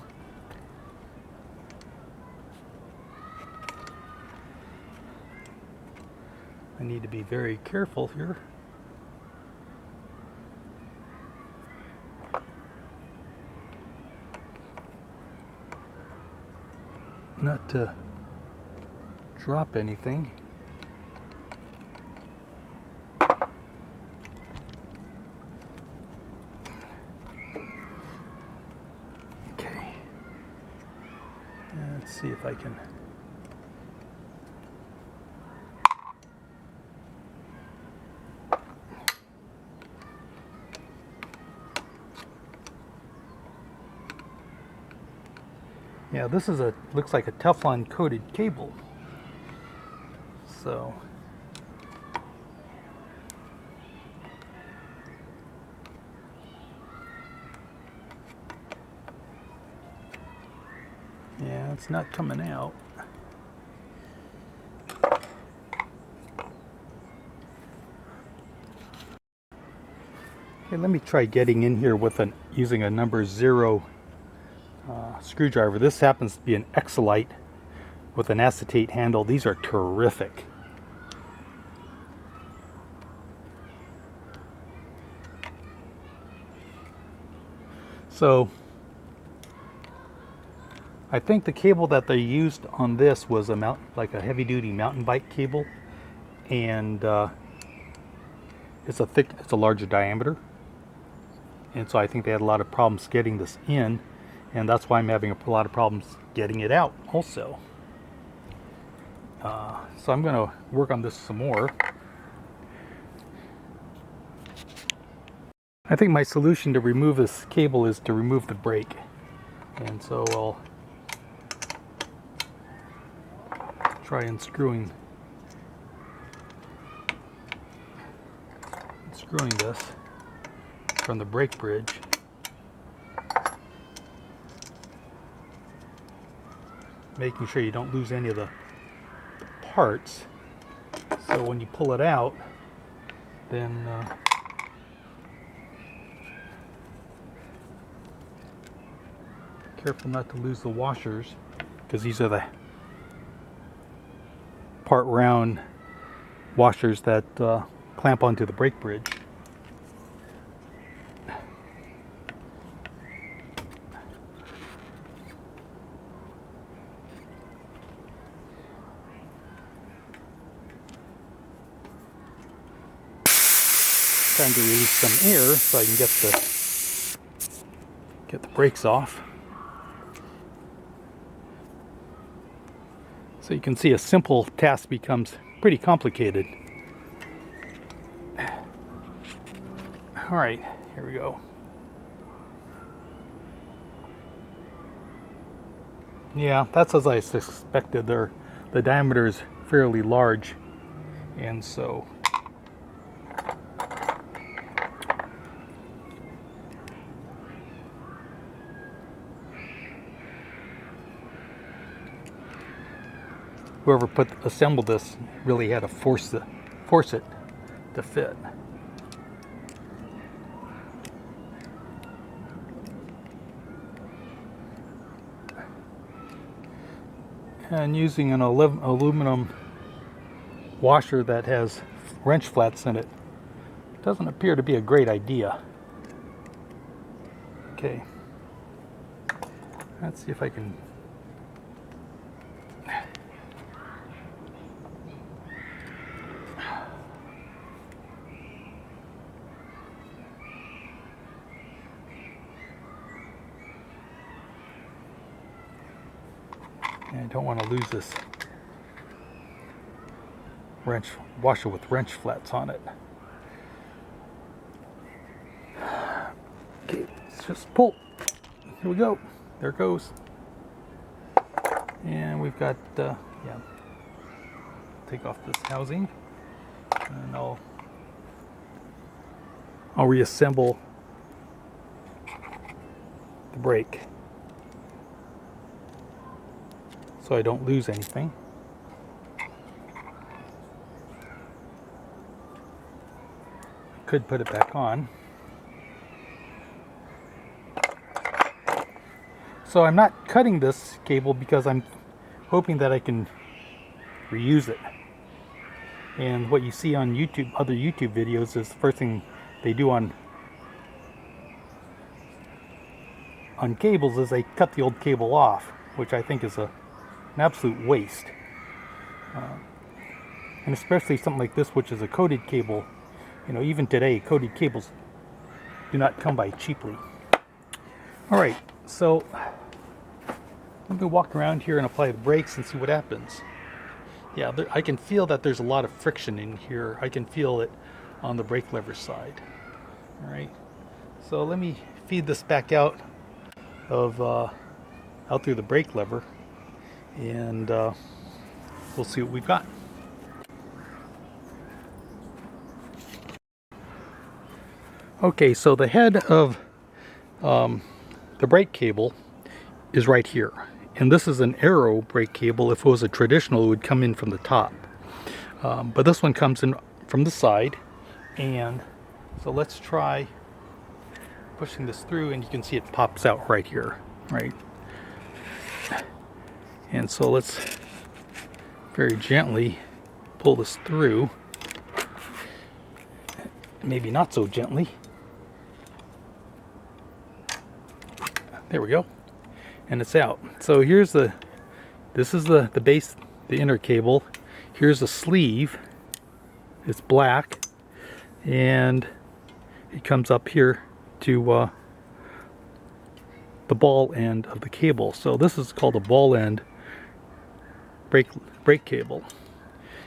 I need to be very careful here. Not to drop anything. Let's see if I can. Yeah, this is looks like a Teflon coated cable. So yeah, it's not coming out. Okay, let me try getting in here with using a number 0 screwdriver. This happens to be an Exolite with an acetate handle. These are terrific. So I think the cable that they used on this was like a heavy-duty mountain bike cable, and it's a larger diameter, and so I think they had a lot of problems getting this in, and that's why I'm having a lot of problems getting it out also. So I'm going to work on this some more. I think my solution to remove this cable is to remove the brake, and so I'll try unscrewing this from the brake bridge. Making sure you don't lose any of the parts, so when you pull it out, then careful not to lose the washers, because these are the part round washers that clamp onto the brake bridge. Time to release some air so I can get the brakes off. So you can see a simple task becomes pretty complicated. All right, here we go. Yeah, that's as I suspected. The diameter is fairly large, and so whoever assembled this really had to force it to fit. And using an aluminum washer that has wrench flats in it doesn't appear to be a great idea. Okay, let's see if I can. I don't want to lose this washer with wrench flats on it. Okay, let's just pull. Here we go. There it goes. And we've got, yeah, take off this housing, and I'll reassemble the brake so I don't lose anything. Could put it back on. So I'm not cutting this cable because I'm hoping that I can reuse it. And what you see on YouTube, other YouTube videos, is the first thing they do on cables is they cut the old cable off, which I think is an absolute waste. And especially something like this, which is a coated cable. You know, even today, coated cables do not come by cheaply. All right, so let me walk around here and apply the brakes and see what happens. Yeah, I can feel that there's a lot of friction in here. I can feel it on the brake lever side. All right, so let me feed this back out of out through the brake lever, and we'll see what we've got. Okay, so the head of the brake cable is right here, and this is an arrow brake cable. If it was a traditional, it would come in from the top, but this one comes in from the side. And so let's try pushing this through, and you can see it pops out right here, right? And so let's very gently pull this through. Maybe not so gently. There we go. And it's out. So here's this is the base, the inner cable. Here's the sleeve. It's black. And it comes up here to the ball end of the cable. So this is called a ball end brake cable.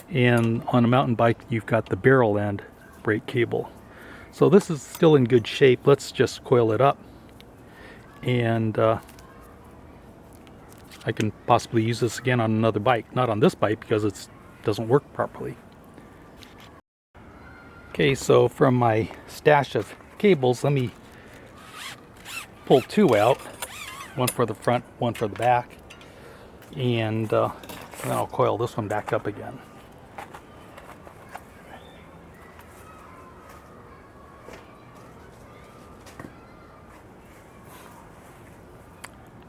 And on a mountain bike, you've got the barrel end brake cable. So this is still in good shape. Let's just coil it up, and I can possibly use this again on another bike. Not on this bike because it doesn't work properly. Okay, so from my stash of cables, let me pull two out. One for the front, one for the back. And then I'll coil this one back up again.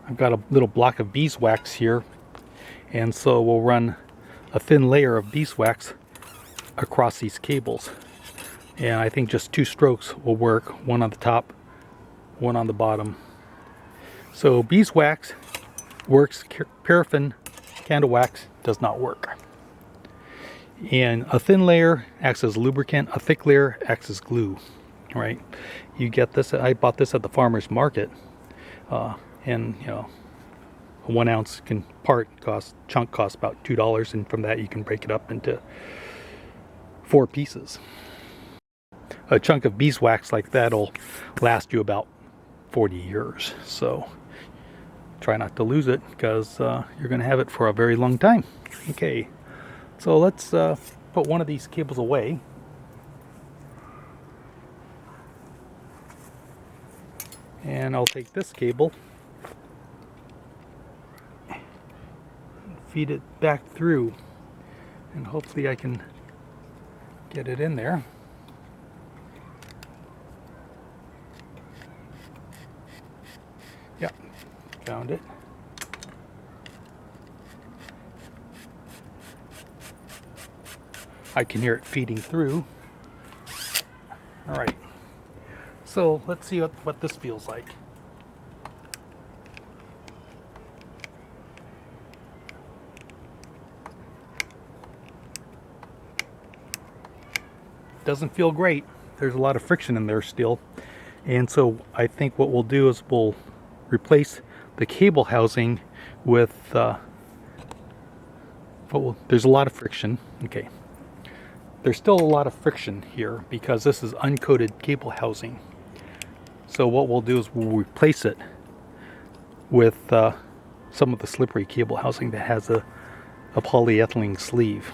I've got a little block of beeswax here, and so we'll run a thin layer of beeswax across these cables. And I think just 2 strokes will work, one on the top, one on the bottom. So beeswax works, paraffin candle wax does not work. And a thin layer acts as lubricant, a thick layer acts as glue, right? You get this, I bought this at the farmer's market, and you know, a 1 ounce chunk costs about $2, and from that you can break it up into 4 pieces. A chunk of beeswax like that will last you about 40 years. So try not to lose it, because you're going to have it for a very long time. Okay, so let's put one of these cables away. And I'll take this cable, feed it back through, and hopefully I can get it in there. Yep, found it. I can hear it feeding through. All right, so let's see what this feels like. Doesn't feel great. There's a lot of friction in there still. And so I think what we'll do is we'll replace the cable housing with, there's a lot of friction. Okay. There's still a lot of friction here because this is uncoated cable housing. So what we'll do is we'll replace it with some of the slippery cable housing that has a polyethylene sleeve.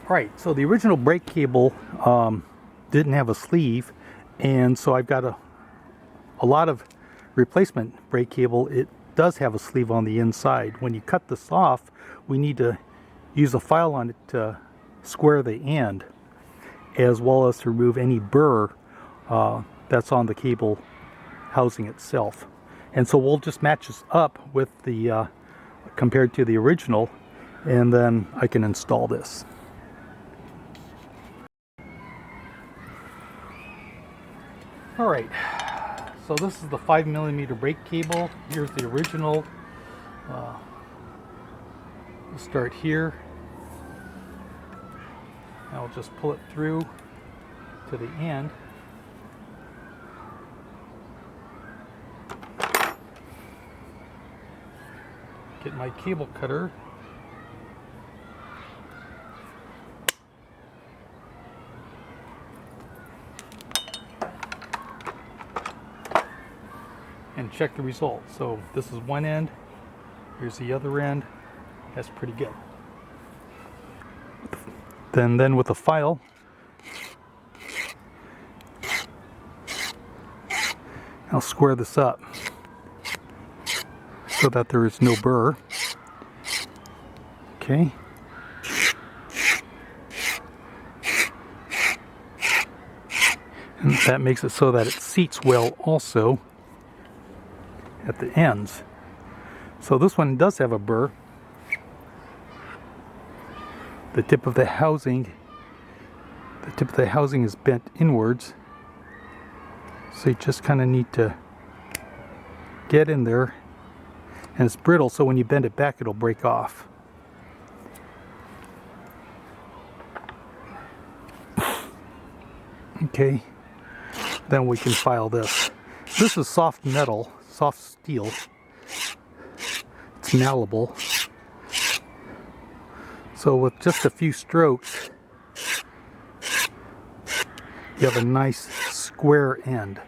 Right, so the original brake cable didn't have a sleeve, and so I've got a lot of replacement brake cable. It does have a sleeve on the inside. When you cut this off, we need to use a file on it to square the end, as well as to remove any burr that's on the cable housing itself. And so we'll just match this up with the compared to the original, and then I can install this. Alright, so this is the 5mm brake cable. Here's the original. We'll start here. I'll just pull it through to the end. Get my cable cutter. and check the results. So this is one end, here's the other end. That's pretty good. Then with the file, I'll square this up so that there is no burr. Okay. And that makes it so that it seats well also at the ends. So this one does have a burr. The tip of the housing is bent inwards. So you just kind of need to get in there. And it's brittle, so when you bend it back, it'll break off. Okay, then we can file this. This is soft metal, soft steel. It's malleable. So with just a few strokes, you have a nice square end.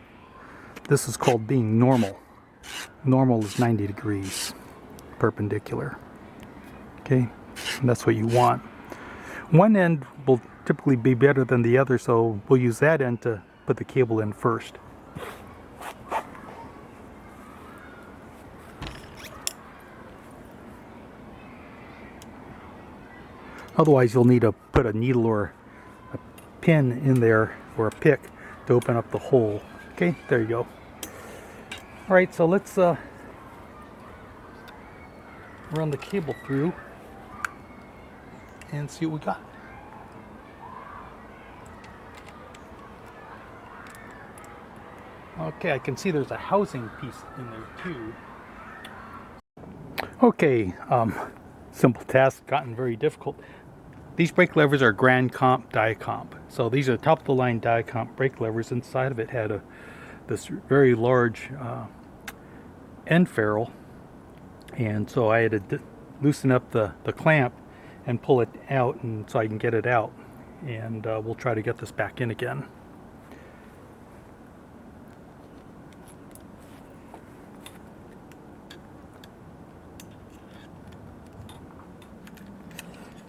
This is called being normal. Normal is 90 degrees perpendicular. Okay, and that's what you want. One end will typically be better than the other, so we'll use that end to put the cable in first. Otherwise, you'll need to put a needle or a pin in there or a pick to open up the hole. Okay, there you go. All right, so let's run the cable through and see what we got. Okay, I can see there's a housing piece in there too. Okay, simple task, gotten very difficult. These brake levers are Grand Comp Diacomp. So these are top of the line Diacomp brake levers. Inside of it had this very large end ferrule, and so I had to loosen up the clamp and pull it out, and so I can get it out, and we'll try to get this back in again.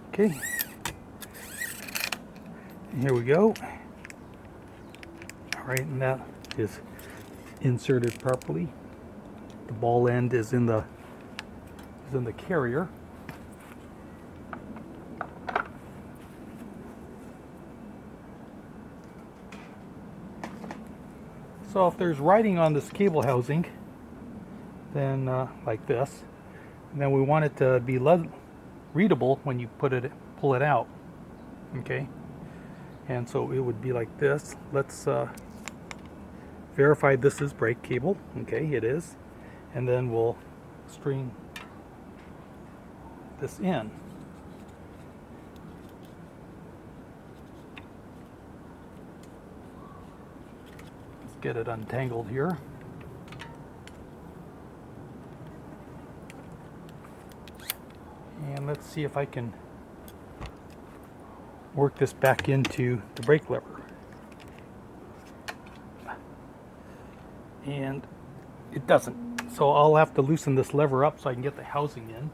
Okay, here we go. All right, and that is inserted properly. The ball end is in the carrier. So if there's writing on this cable housing, then like this, then we want it to be readable when you pull it out. Okay, and so it would be like this. Let's verify this is brake cable. Okay, it is. And then we'll string this in. Let's get it untangled here. And let's see if I can work this back into the brake lever. And it doesn't. So I'll have to loosen this lever up so I can get the housing in.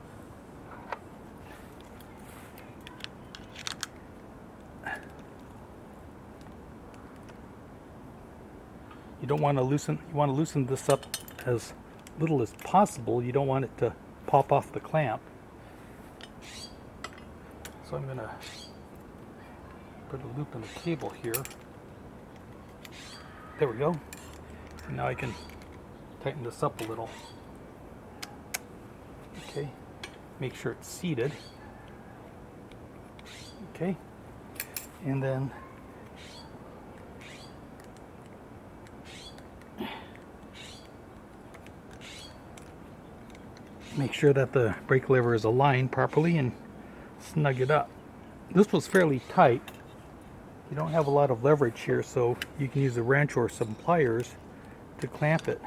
You don't want to loosen, you want to loosen this up as little as possible. You don't want it to pop off the clamp. So I'm going to put a loop in the cable here. There we go. And now I can tighten this up a little. Okay. Make sure it's seated. Okay. And then make sure that the brake lever is aligned properly and snug it up. This was fairly tight. You don't have a lot of leverage here, so you can use a wrench or some pliers to clamp it,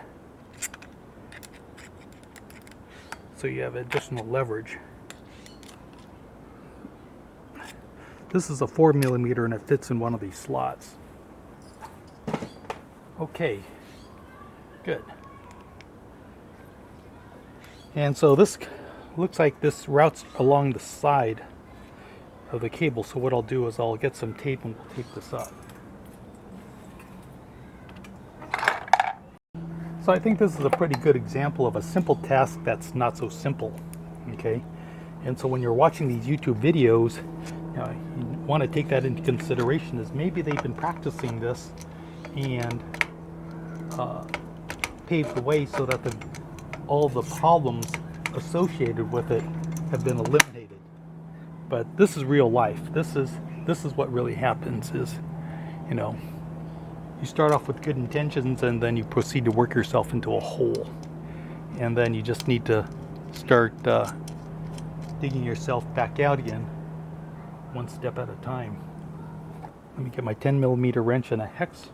so you have additional leverage. This is a 4mm and it fits in one of these slots. Okay, good. And so this looks like this routes along the side of the cable. So what I'll do is I'll get some tape and we'll tape this up. So I think this is a pretty good example of a simple task that's not so simple. Okay, and so when you're watching these YouTube videos, you want to take that into consideration, is maybe they've been practicing this and paved the way so that all the problems associated with it have been eliminated. But this is real life. This is what really happens. Is, you start off with good intentions and then you proceed to work yourself into a hole, and then you just need to start digging yourself back out again, one step at a time. Let me get my 10mm wrench and a hex.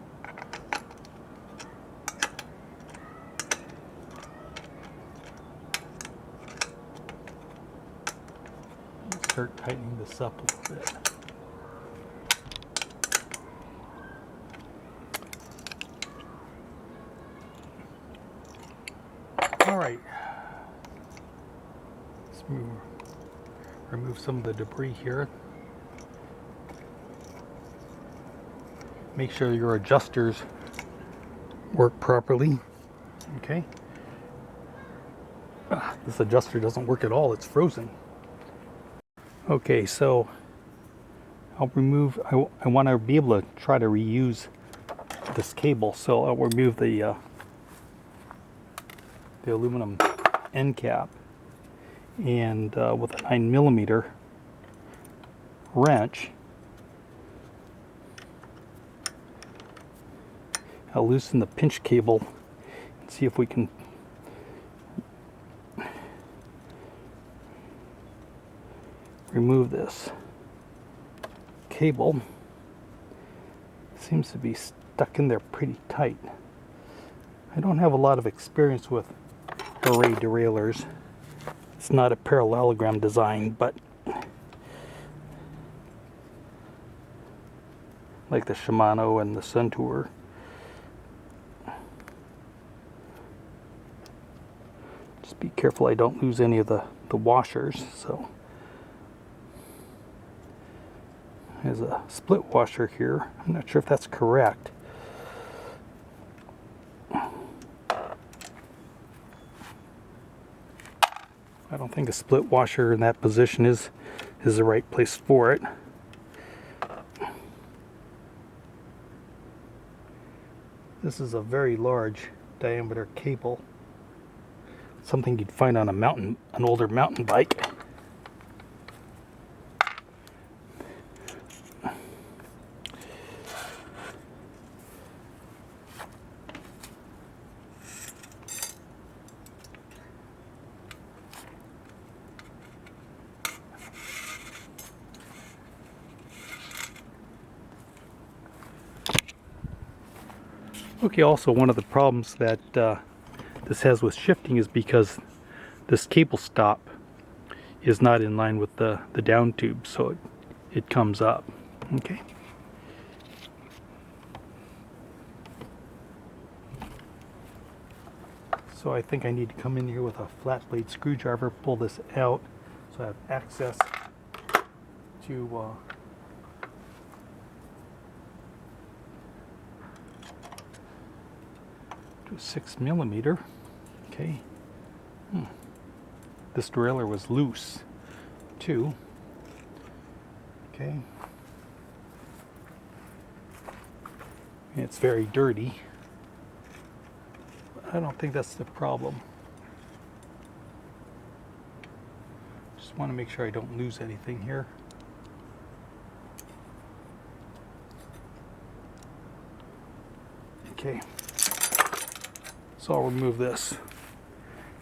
Start tightening this up a little bit. All right. Let's remove some of the debris here. Make sure your adjusters work properly. Okay. This adjuster doesn't work at all. It's frozen. Okay, so I'll remove, I want to be able to try to reuse this cable, so I'll remove the aluminum end cap, and with a 9mm wrench, I'll loosen the pinch cable and see if we can remove this cable. Seems to be stuck in there pretty tight. I don't have a lot of experience with Huret derailleurs. It's not a parallelogram design, but like the Shimano and the Suntour. Just be careful I don't lose any of the washers. So there's a split washer here. I'm not sure if that's correct. I don't think a split washer in that position is the right place for it. This is a very large diameter cable. Something you'd find on an older mountain bike. Okay, also one of the problems that this has with shifting is because this cable stop is not in line with the down tube, so it comes up. Okay. So I think I need to come in here with a flat blade screwdriver, pull this out so I have access to a 6mm. Okay. This derailleur was loose too. Okay. And it's very dirty. I don't think that's the problem. Just want to make sure I don't lose anything here. Okay. So I'll remove this.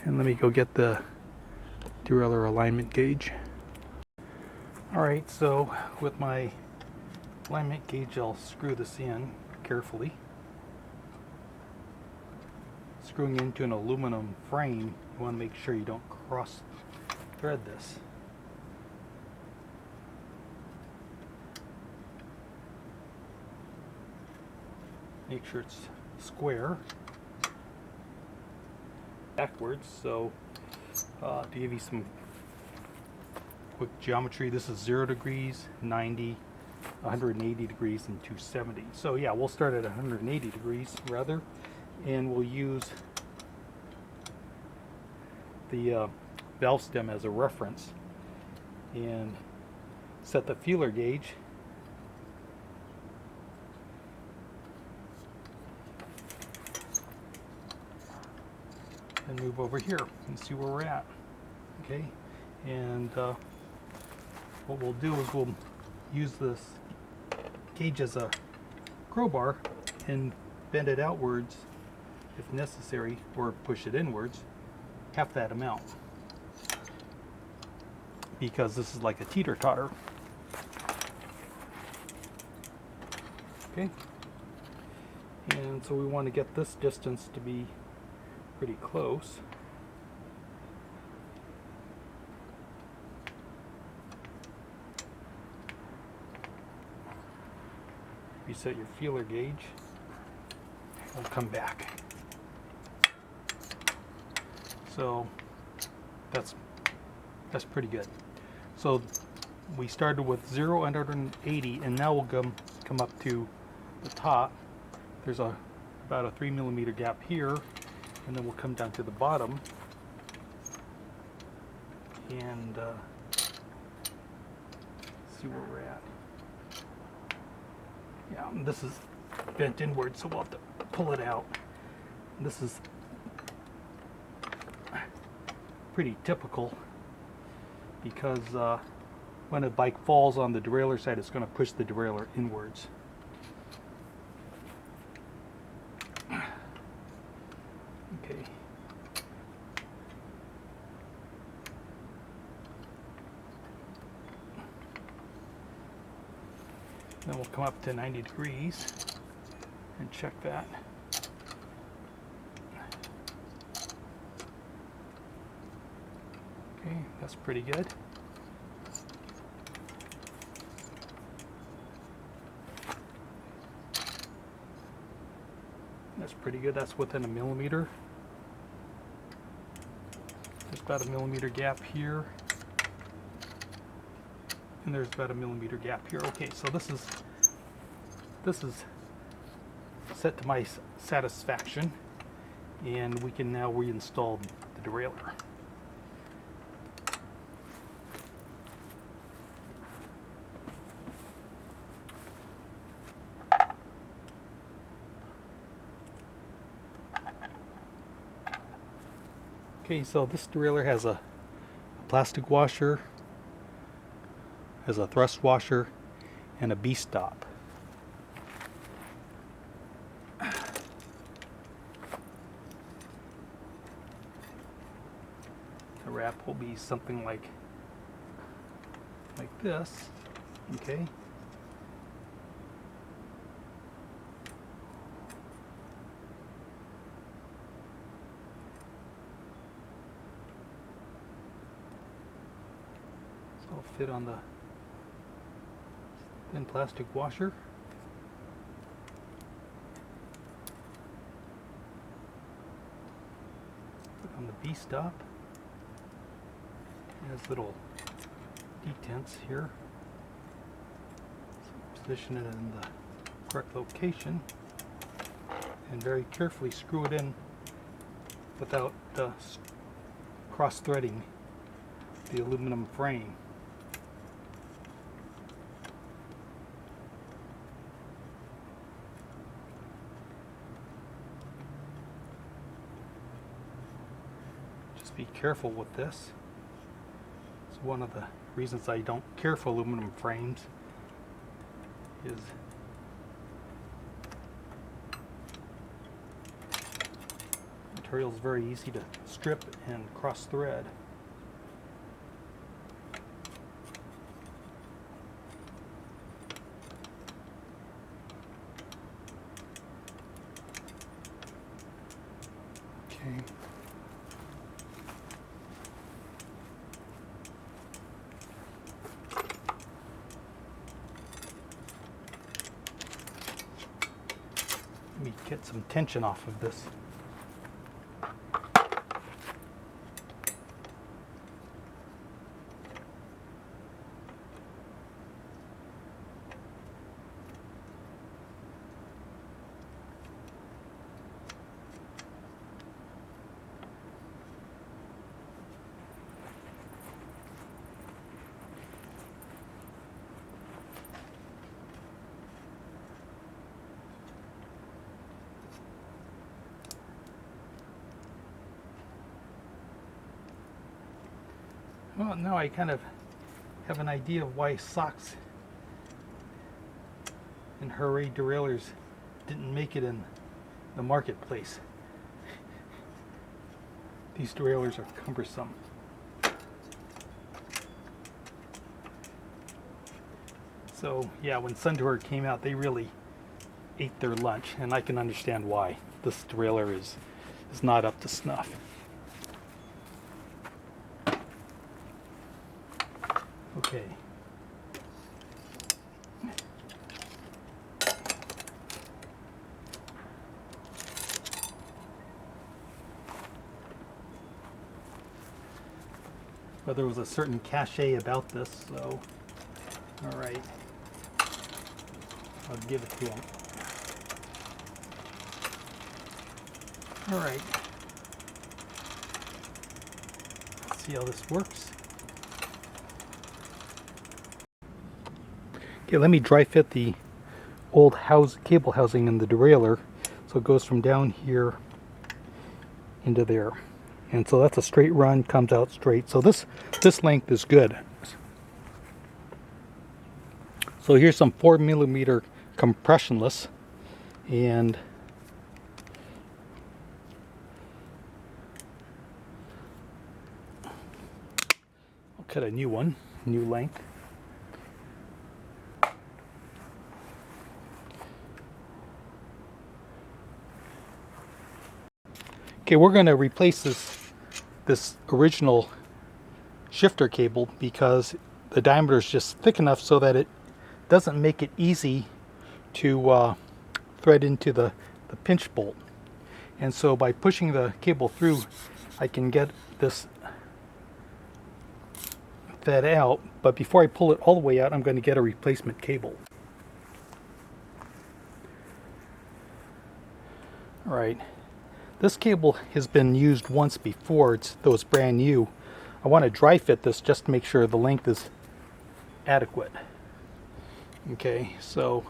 And let me go get the derailleur alignment gauge. Alright, so with my alignment gauge, I'll screw this in carefully. Screwing into an aluminum frame, you want to make sure you don't cross thread this. Make sure it's square backwards, so To give you some quick geometry, this is 0 degrees, 90, 180 degrees, and 270. So yeah, we'll start at 180 degrees rather, and we'll use the valve stem as a reference and set the feeler gauge. And move over here and see where we're at. Okay, and what we'll do is we'll use this gauge as a crowbar and bend it outwards if necessary, or push it inwards half that amount, because this is like a teeter-totter. Okay, and so we want to get this distance to be pretty close. Reset your feeler gauge. We'll come back. So that's pretty good. So we started with 0 and 180, and now we'll come up to the top. There's about a 3 millimeter gap here, and then we'll come down to the bottom and see where we're at. Yeah, this is bent inward, so we'll have to pull it out. This is pretty typical because when a bike falls on the derailleur side, it's going to push the derailleur inwards. Okay. Then we'll come up to 90 degrees and check that. Okay, that's pretty good. That's pretty good. That's within a millimeter. There's about a millimeter gap here. And there's about a millimeter gap here. Okay, so this is set to my satisfaction, and we can now reinstall the derailleur. Okay, so this derailleur has a plastic washer, has a thrust washer, and a B-stop. The wrap will be something like this, okay? So it'll fit on the thin plastic washer. Put on the B-stop. It has little detents here. So position it in the correct location and very carefully screw it in without cross-threading the aluminum frame. Be careful with this. It's one of the reasons I don't care for aluminum frames, is material is very easy to strip and cross thread. Okay. Let me get some tension off of this. Well, now I kind of have an idea of why socks and Huret derailleurs didn't make it in the marketplace. These derailleurs are cumbersome. So yeah, when Suntour came out, they really ate their lunch, and I can understand why. This derailleur is not up to snuff. Okay. But there was a certain cachet about this, so all right, I'll give it to him. All right, let's see how this works. Okay, let me dry fit the old cable housing in the derailleur, so it goes from down here into there. And so that's a straight run, comes out straight. So this length is good. So here's some 4mm compressionless, and I'll cut a new one, new length. Okay, we're going to replace this original shifter cable because the diameter is just thick enough so that it doesn't make it easy to thread into the pinch bolt. And so by pushing the cable through, I can get this fed out, but before I pull it all the way out, I'm going to get a replacement cable. All right. This cable has been used once before, though it's brand new. I want to dry fit this just to make sure the length is adequate. Okay, so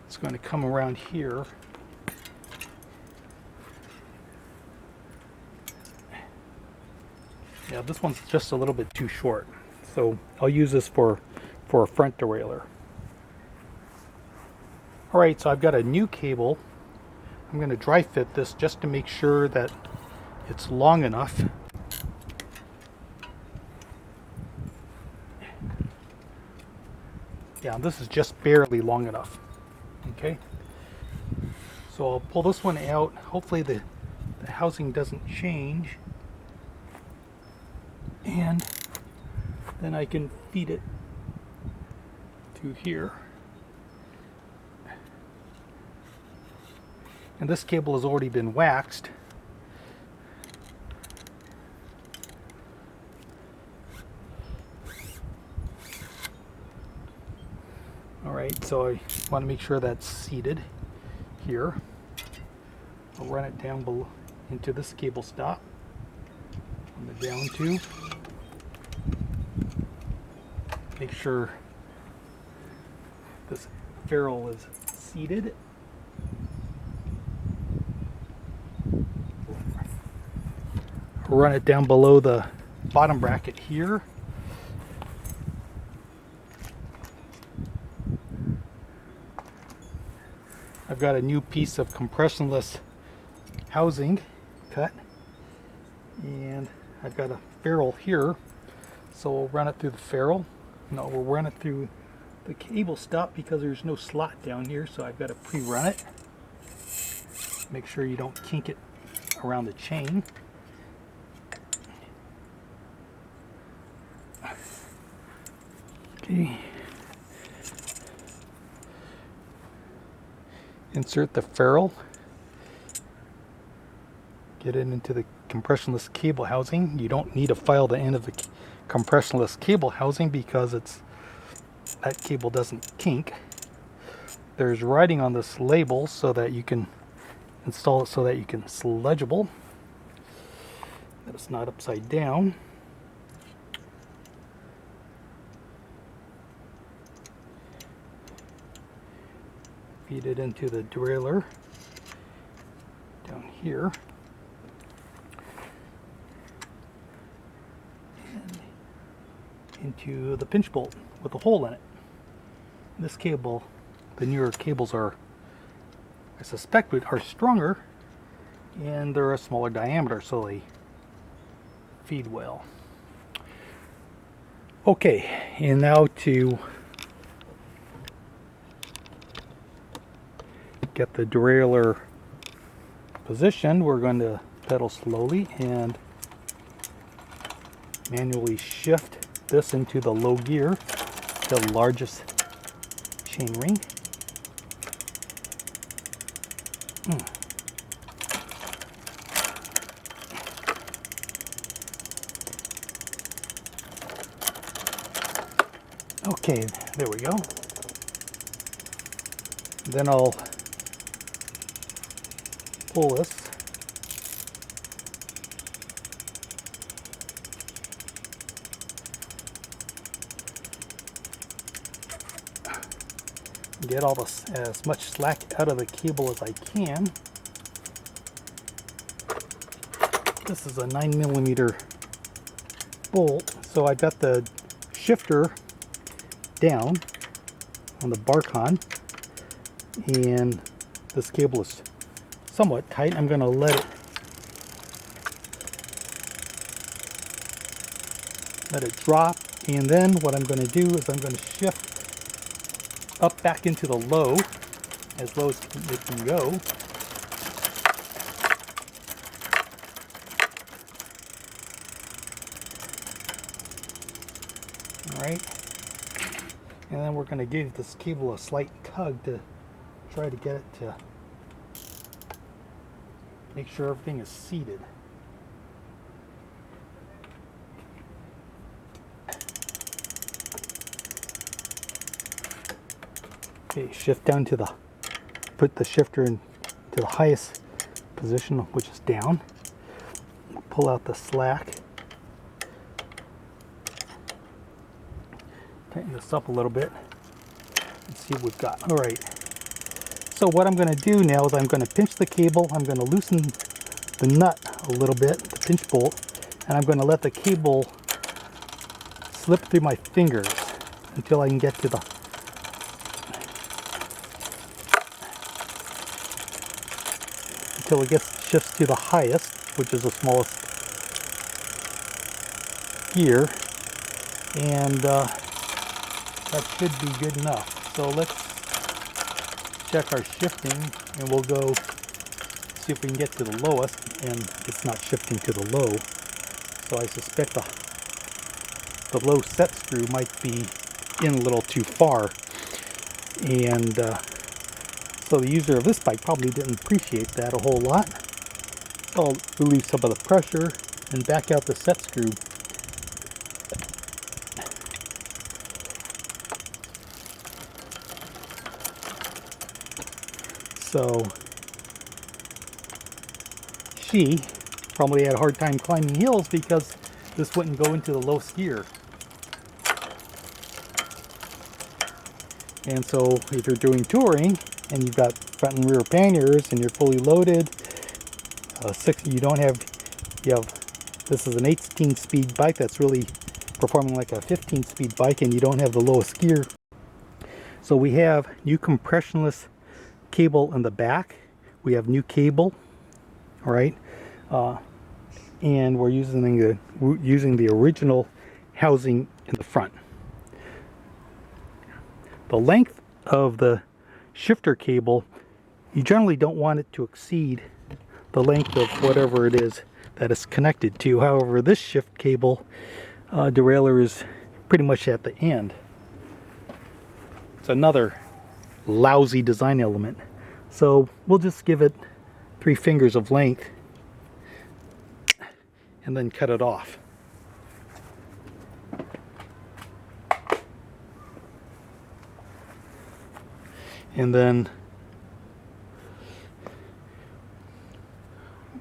it's going to come around here. Yeah, this one's just a little bit too short, so I'll use this for a front derailleur. All right, so I've got a new cable. I'm going to dry fit this just to make sure that it's long enough. Yeah, this is just barely long enough. Okay, so I'll pull this one out. Hopefully the housing doesn't change, and then I can feed it through here. And this cable has already been waxed. All right, so I want to make sure that's seated here. I'll run it down below into this cable stop on the down tube. Make sure this ferrule is seated. Run it down below the bottom bracket here. I've got a new piece of compressionless housing cut, and I've got a ferrule here, so we'll run it through the ferrule. No, we'll run it through the cable stop because there's no slot down here, so I've got to pre-run it. Make sure you don't kink it around the chain. Okay. Insert the ferrule. Get it into the compressionless cable housing. You don't need to file the end of the compressionless cable housing because that cable doesn't kink. There's writing on this label so that you can install it so that it's legible, that it's not upside down. Feed it into the derailleur down here. And into the pinch bolt with a hole in it. This cable, the newer cables are, I suspect, are stronger, and they're a smaller diameter, so they feed well. Okay, and now to get the derailleur positioned, we're going to pedal slowly and manually shift this into the low gear, the largest chain ring. Okay, there we go. Then I'll pull this. Get all this, as much slack out of the cable as I can. This is a 9mm bolt, so I've got the shifter down on the Barcon, and this cable is somewhat tight. I'm going to let it drop, and then what I'm going to do is I'm going to shift up back into the low as it can go. All right, and then we're going to give this cable a slight tug to try to get it to make sure everything is seated. Okay, shift down to put the shifter into the highest position, which is down. Pull out the slack. Tighten this up a little bit and see what we've got. All right. So what I'm going to do now is I'm going to pinch the cable. I'm going to loosen the nut a little bit, the pinch bolt, and I'm going to let the cable slip through my fingers until I can get to until it shifts to the highest, which is the smallest gear, and that should be good enough. So let's check our shifting, and we'll go see if we can get to the lowest, and it's not shifting to the low. So I suspect the low set screw might be in a little too far, and so the user of this bike probably didn't appreciate that a whole lot. So I'll relieve some of the pressure and back out the set screw. So she probably had a hard time climbing hills because this wouldn't go into the lowest gear. And so if you're doing touring and you've got front and rear panniers and you're fully loaded, this is an 18-speed bike that's really performing like a 15-speed bike, and you don't have the lowest gear. So we have new compressionless cable in the back. We have new cable, all right, and we're using the original housing in the front. The length of the shifter cable, you generally don't want it to exceed the length of whatever it is that it's connected to. However, this shift cable derailleur is pretty much at the end. It's another lousy design element. So we'll just give it 3 fingers of length and then cut it off. And then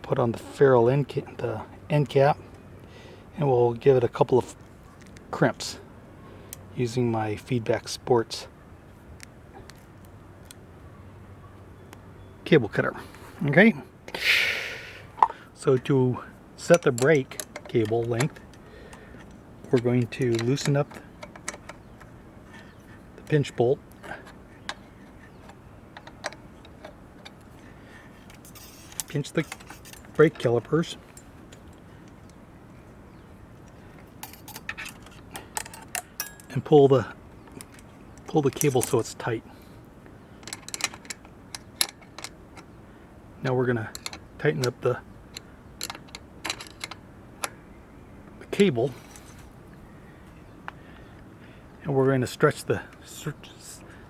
put on the ferrule end cap, and we'll give it a couple of crimps using my Feedback Sports cable cutter. Okay, so to set the brake cable length, we're going to loosen up the pinch bolt. Pinch the brake calipers. And pull the cable so it's tight. Now we're going to tighten up the cable, and we're going to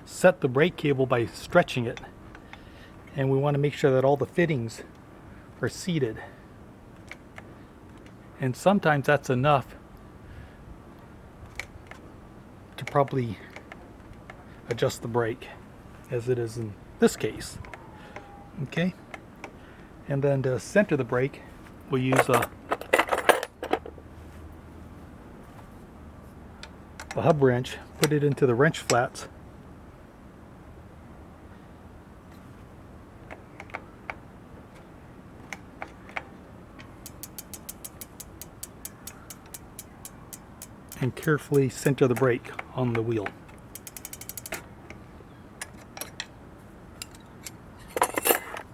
set the brake cable by stretching it, and we want to make sure that all the fittings are seated, and sometimes that's enough to probably adjust the brake, as it is in this case. Okay, and then to center the brake, we'll use a hub wrench, put it into the wrench flats, and carefully center the brake on the wheel.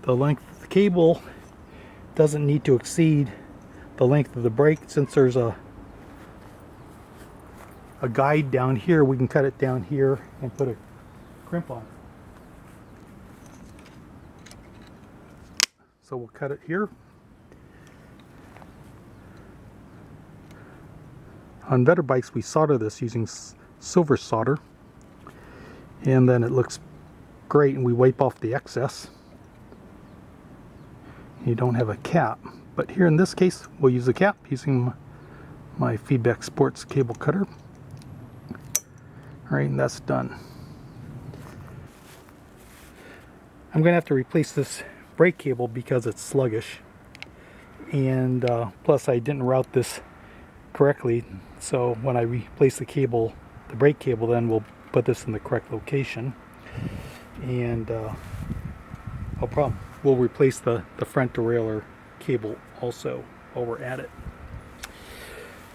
The length of the cable doesn't need to exceed the length of the brake. Since there's a guide down here, we can cut it down here and put a crimp on it. So we'll cut it here. On better bikes we solder this using silver solder, and then it looks great, and we wipe off the excess. You don't have a cap, but here in this case we'll use a cap using my Feedback Sports cable cutter. Alright, and that's done. I'm going to have to replace this brake cable because it's sluggish, and plus I didn't route this correctly, so when I replace the cable, the brake cable, then we'll put this in the correct location, and no problem. We'll replace the front derailleur cable also while we're at it.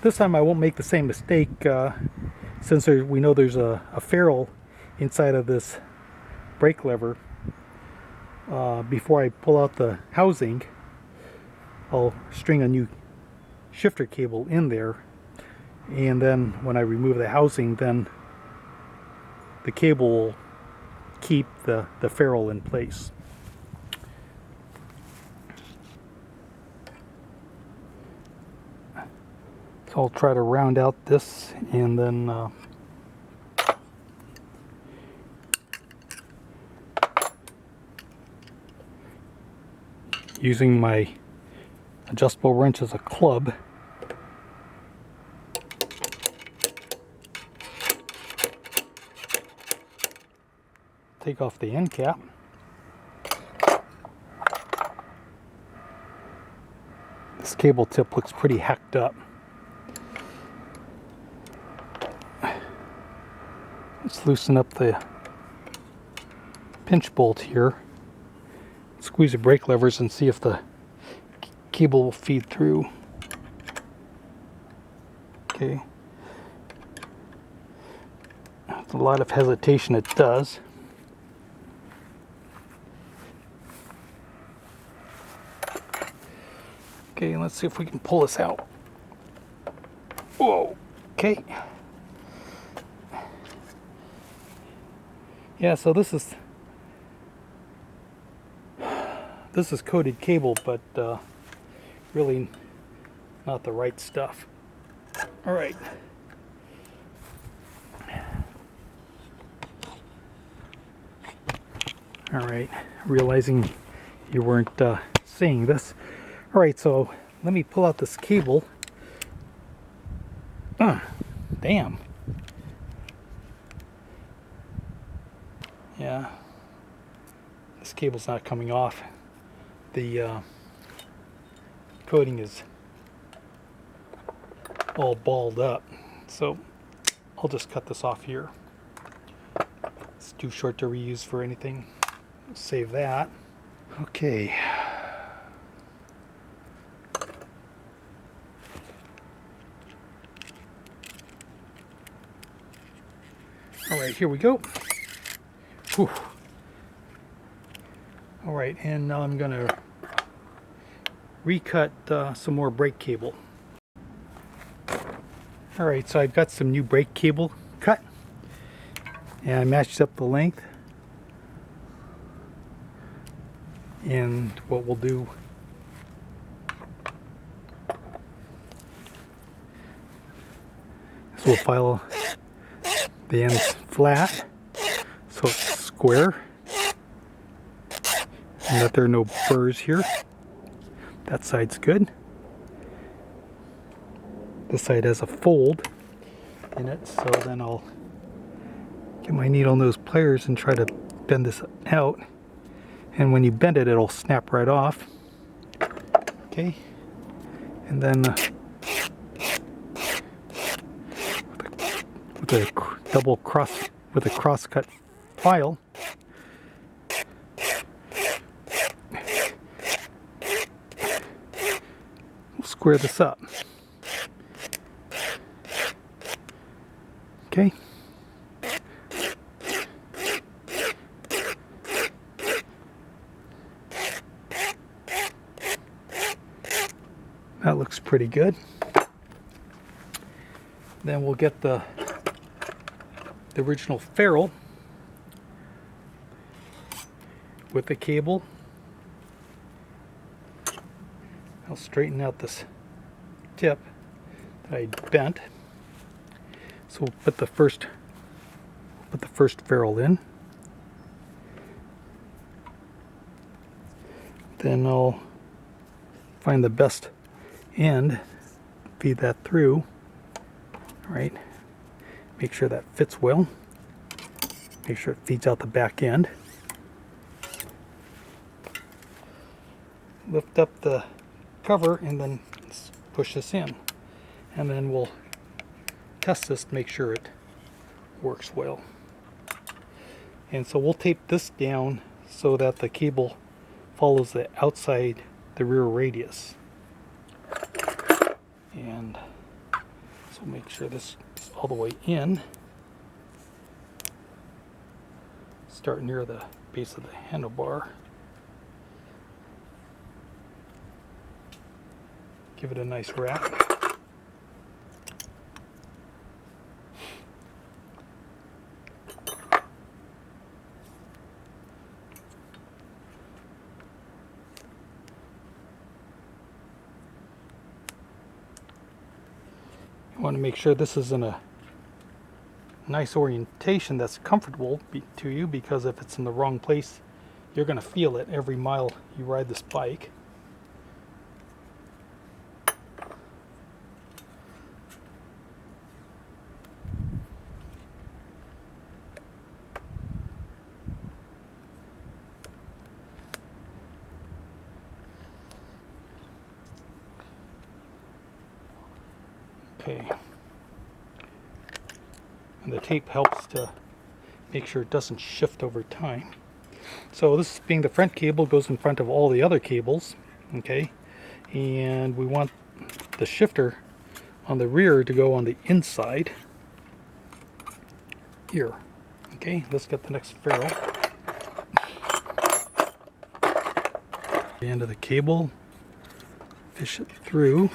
This time I won't make the same mistake, since we know there's a ferrule inside of this brake lever. Before I pull out the housing, I'll string a new shifter cable in there, and then when I remove the housing, then the cable will keep the ferrule in place. So I'll try to round out this, and then using my adjustable wrench as a club, take off the end cap. This cable tip looks pretty hacked up. Let's loosen up the pinch bolt here, squeeze the brake levers, and see if the cable will feed through. Okay. With a lot of hesitation, it does. Okay, let's see if we can pull this out. Whoa. Okay. Yeah, so this is coated cable, but really not the right stuff. All right. All right, realizing you weren't seeing this. All right, so let me pull out this cable. Damn. Yeah, this cable's not coming off. The coating is all balled up, so I'll just cut this off here. It's too short to reuse for anything. Save that. Okay. All right, here we go. Whew. All right, and now I'm gonna recut some more brake cable. All right, so I've got some new brake cable cut, and I matched up the length. And what we'll do is we'll file the ends flat so it's square and that there are no burrs here. That side's good. This side has a fold in it, so then I'll get my needle nose pliers and try to bend this out. And when you bend it, it'll snap right off. Okay, and then with a double cross with a cross-cut file, we'll square this up. Okay. That looks pretty good. Then we'll get the original ferrule with the cable. I'll straighten out this tip that I bent. So we'll put the first ferrule in. Then I'll find the best end, feed that through. All right, make sure that fits well. Make sure it feeds out the back end. Lift up the cover and then push this in, and then we'll test this to make sure it works well. And so we'll tape this down so that the cable follows the outside the rear radius. And so make sure this is all the way in. Start near the base of the handlebar. Give it a nice wrap. You want to make sure this is in a nice orientation that's comfortable to you, because if it's in the wrong place, you're going to feel it every mile you ride this bike. Okay, and the tape helps to make sure it doesn't shift over time. So this being the front cable, goes in front of all the other cables, okay, and we want the shifter on the rear to go on the inside here. Okay, let's get the next ferrule. The end of the cable, fish it through.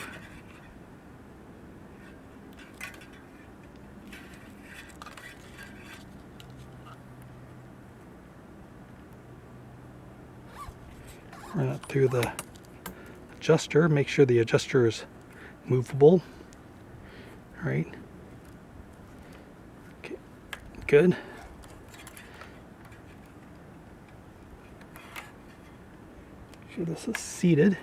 Run it through the adjuster. Make sure the adjuster is movable. All right. Okay. Good. Make sure this is seated.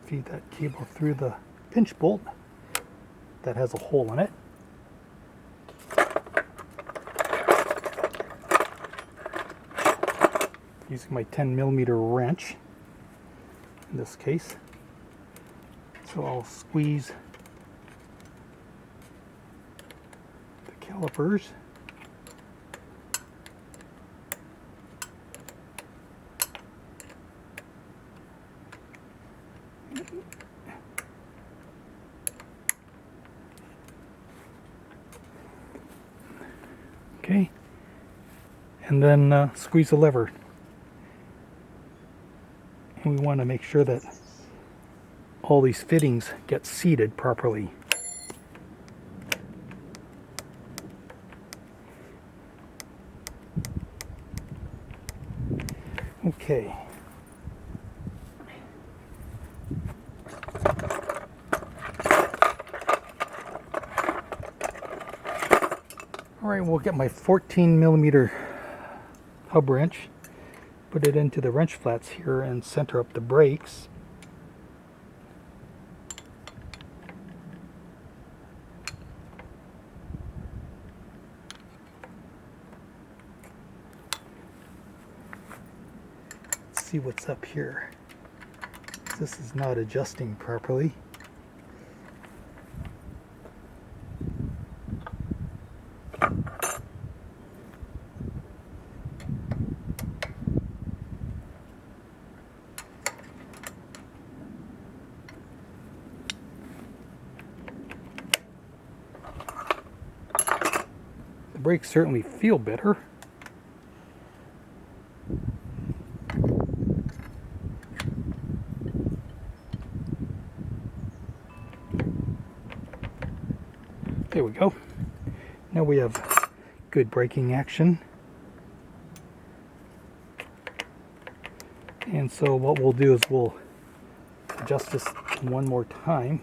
Feed that cable through the pinch bolt that has a hole in it. Using my 10mm wrench in this case. So I'll squeeze calipers. Okay, and then squeeze the lever. And we want to make sure that all these fittings get seated properly. Okay. Alright, we'll get my 14mm hub wrench, put it into the wrench flats here and center up the brakes. Let's see what's up here. This is not adjusting properly. The brakes certainly feel better. There we go. Now we have good braking action. And so what we'll do is we'll adjust this one more time.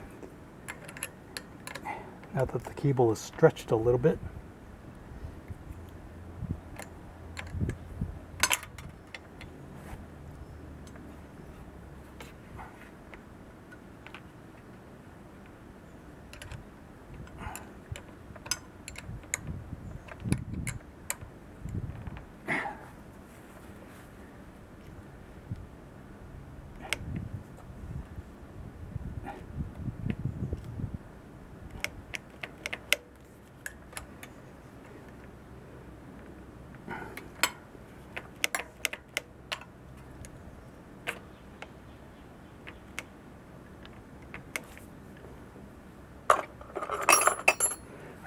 Now that the cable is stretched a little bit.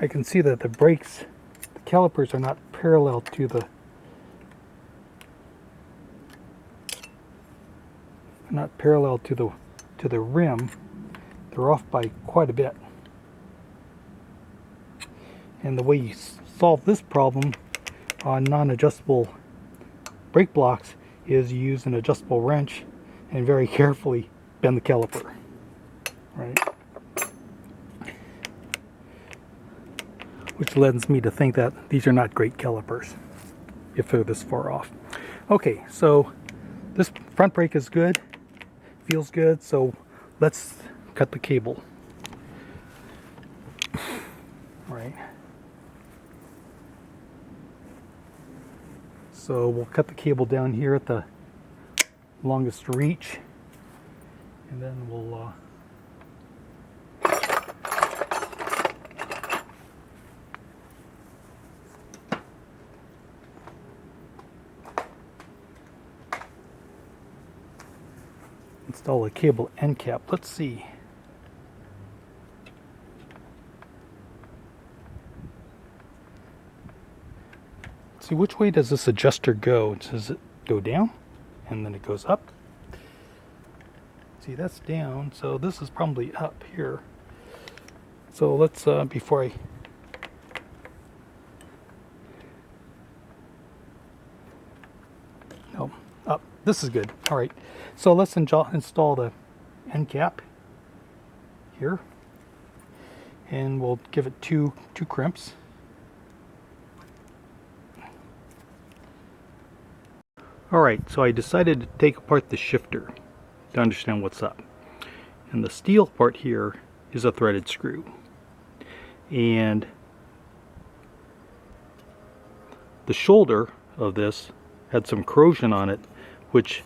I can see that the brakes, the calipers are not parallel to the rim. They're off by quite a bit. And the way you solve this problem on non-adjustable brake blocks is you use an adjustable wrench and very carefully bend the caliper. Right? Which lends me to think that these are not great calipers if they're this far off. Okay, so this front brake is good, feels good, so let's cut the cable. All right. So we'll cut the cable down here at the longest reach, and then we'll install a cable end cap. Let's see. See, which way does this adjuster go? Does it go down and then it goes up? See, that's down, so this is probably up here. So let's before I no, up. This is good. All right, so let's install the end cap here, and we'll give it two crimps. Alright, so I decided to take apart the shifter to understand what's up. And the steel part here is a threaded screw. And the shoulder of this had some corrosion on it, which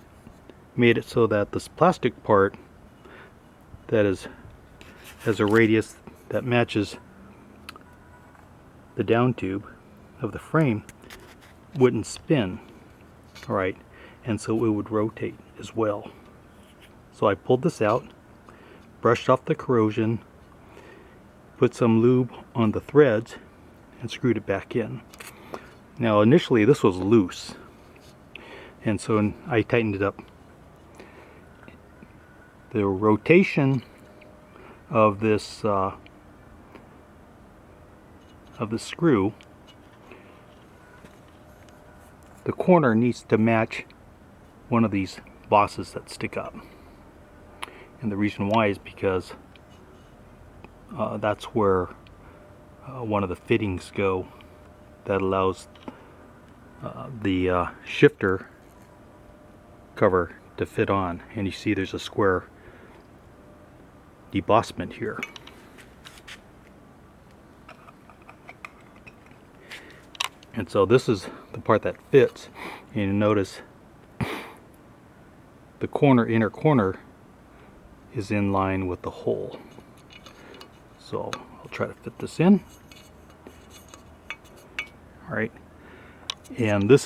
made it so that this plastic part that has a radius that matches the down tube of the frame wouldn't spin, right, and so it would rotate as well. So I pulled this out, brushed off the corrosion, put some lube on the threads, and screwed it back in. Now initially this was loose, and so I tightened it up. The rotation of this screw, the corner needs to match one of these bosses that stick up, and the reason why is because that's where one of the fittings go that allows the shifter cover to fit on, and you see there's a square debossment here. And so this is the part that fits, and you notice the inner corner is in line with the hole. So I'll try to fit this in. Alright, and this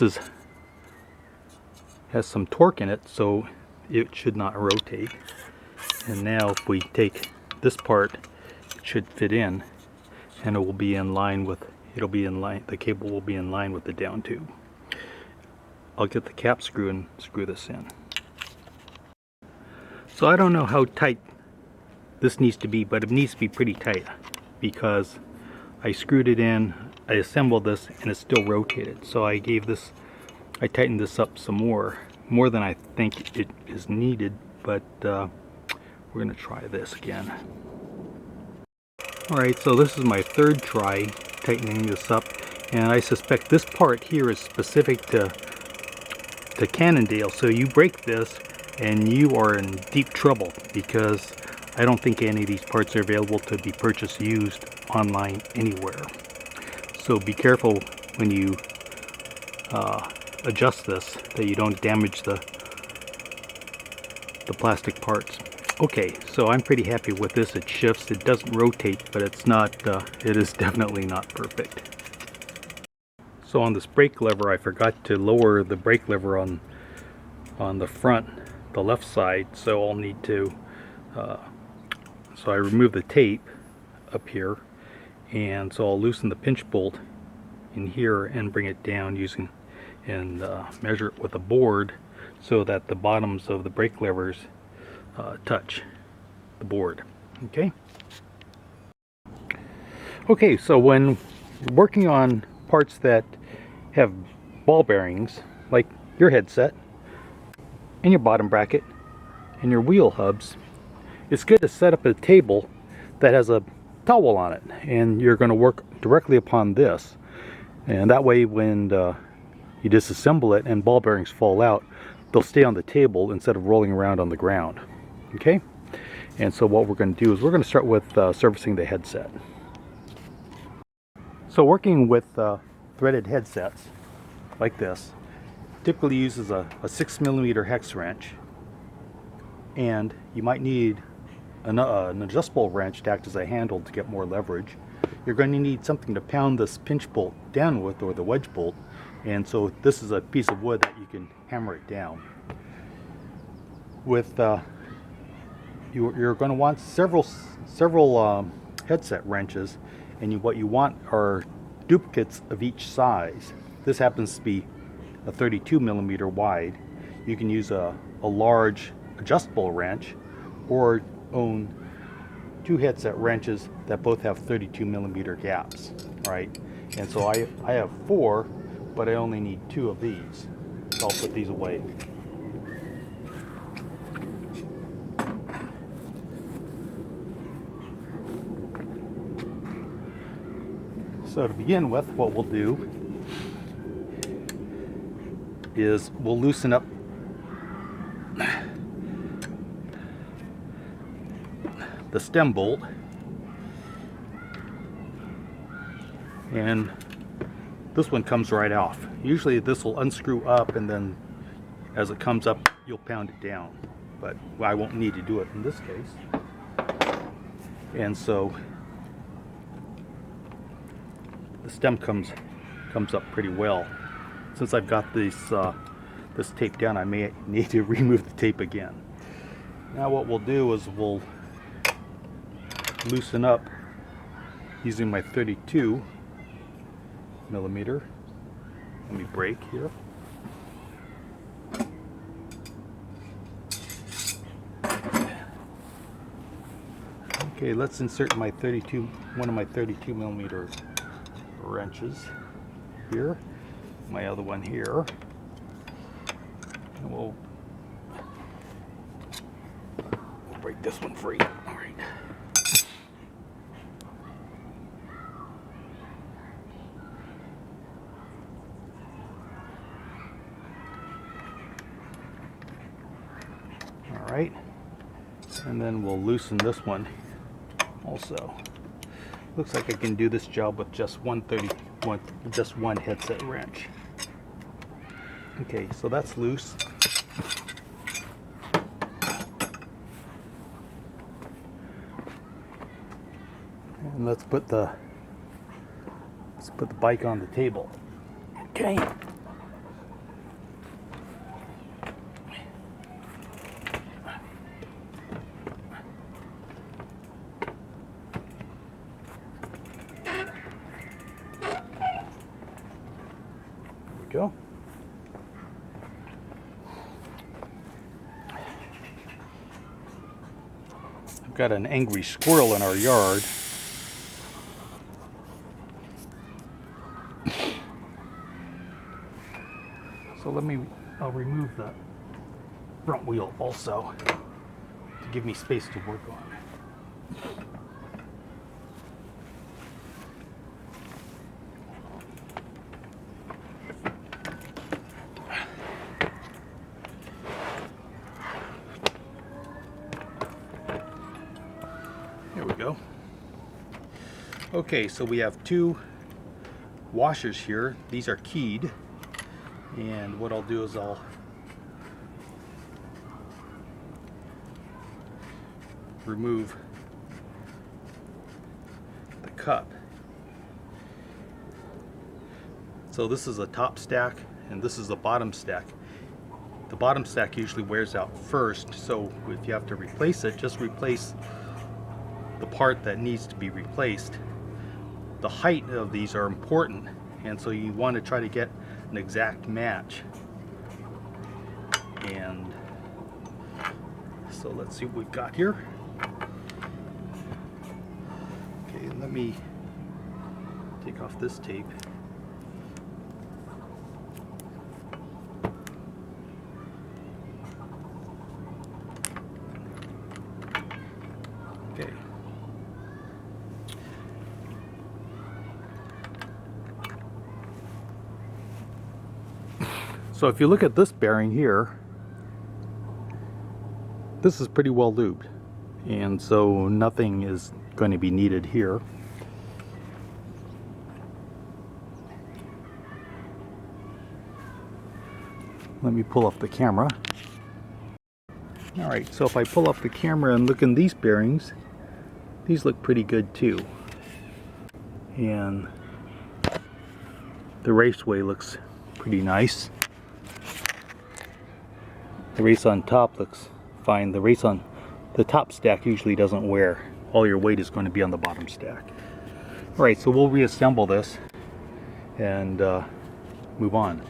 has some torque in it, so it should not rotate. And now if we take this part, it should fit in, and it will be in line with, the cable will be in line with the down tube. I'll get the cap screw and screw this in. So I don't know how tight this needs to be, but it needs to be pretty tight, because I screwed it in, I assembled this, and it still rotated. So I tightened this up some more than I think it is needed, but we're going to try this again. Alright, so this is my third try tightening this up, and I suspect this part here is specific to Cannondale. So you break this and you are in deep trouble, because I don't think any of these parts are available to be purchased used online anywhere. So be careful when you adjust this, that you don't damage the plastic parts. Okay, so I'm pretty happy with this. It shifts, it doesn't rotate, but it's not, it is definitely not perfect. So on this brake lever, I forgot to lower the brake lever on the front, the left side, so I'll need to, so I remove the tape up here, and so I'll loosen the pinch bolt in here and bring it down and measure it with a board, so that the bottoms of the brake levers touch the board. Okay, so when working on parts that have ball bearings, like your headset and your bottom bracket and your wheel hubs, it's good to set up a table that has a towel on it, and you're going to work directly upon this, and that way when you disassemble it and ball bearings fall out, they'll stay on the table instead of rolling around on the ground. Okay, and so what we're going to do is we're going to start with servicing the headset. So working with threaded headsets like this typically uses a 6mm hex wrench, and you might need an adjustable wrench to act as a handle to get more leverage. You're going to need something to pound this pinch bolt down with, or the wedge bolt, and so this is a piece of wood that you can hammer it down with. You're going to want several headset wrenches, and what you want are duplicates of each size. This happens to be a 32mm wide. You can use a large adjustable wrench, or own two headset wrenches that both have 32mm gaps, right? And so I have 4, but I only need 2 of these. So I'll put these away. So to begin with, what we'll do is we'll loosen up the stem bolt, and this one comes right off. Usually this will unscrew up, and then as it comes up you'll pound it down, but I won't need to do it in this case. And so the stem comes up pretty well. Since I've got this tape down, I may need to remove the tape again. Now what we'll do is we'll loosen up using my 32 millimeter. Let me break here. Okay, let's insert one of my 32 millimeter wrenches here. My other one here. And we'll break this one free. All right. All right. And then we'll loosen this one also. Looks like I can do this job with just one headset wrench. Okay, so that's loose. And let's put the bike on the table. Okay. Go. I've got an angry squirrel in our yard. So I'll remove the front wheel also to give me space to work on. There we go. Okay, so we have two washers here. These are keyed. And what I'll do is I'll remove the cup. So this is a top stack and this is a bottom stack. The bottom stack usually wears out first, so if you have to replace it, just replace the part that needs to be replaced. The height of these are important, and so you want to try to get an exact match. And so let's see what we've got here. Okay, let me take off this tape. Okay. So if you look at this bearing here, this is pretty well lubed, and so nothing is going to be needed here. Let me pull up the camera. Alright, so if I pull up the camera and look in these bearings, these look pretty good too. And the raceway looks pretty nice. The race on top looks fine. The race on the top stack usually doesn't wear. All your weight is going to be on the bottom stack. Alright, so we'll reassemble this and move on.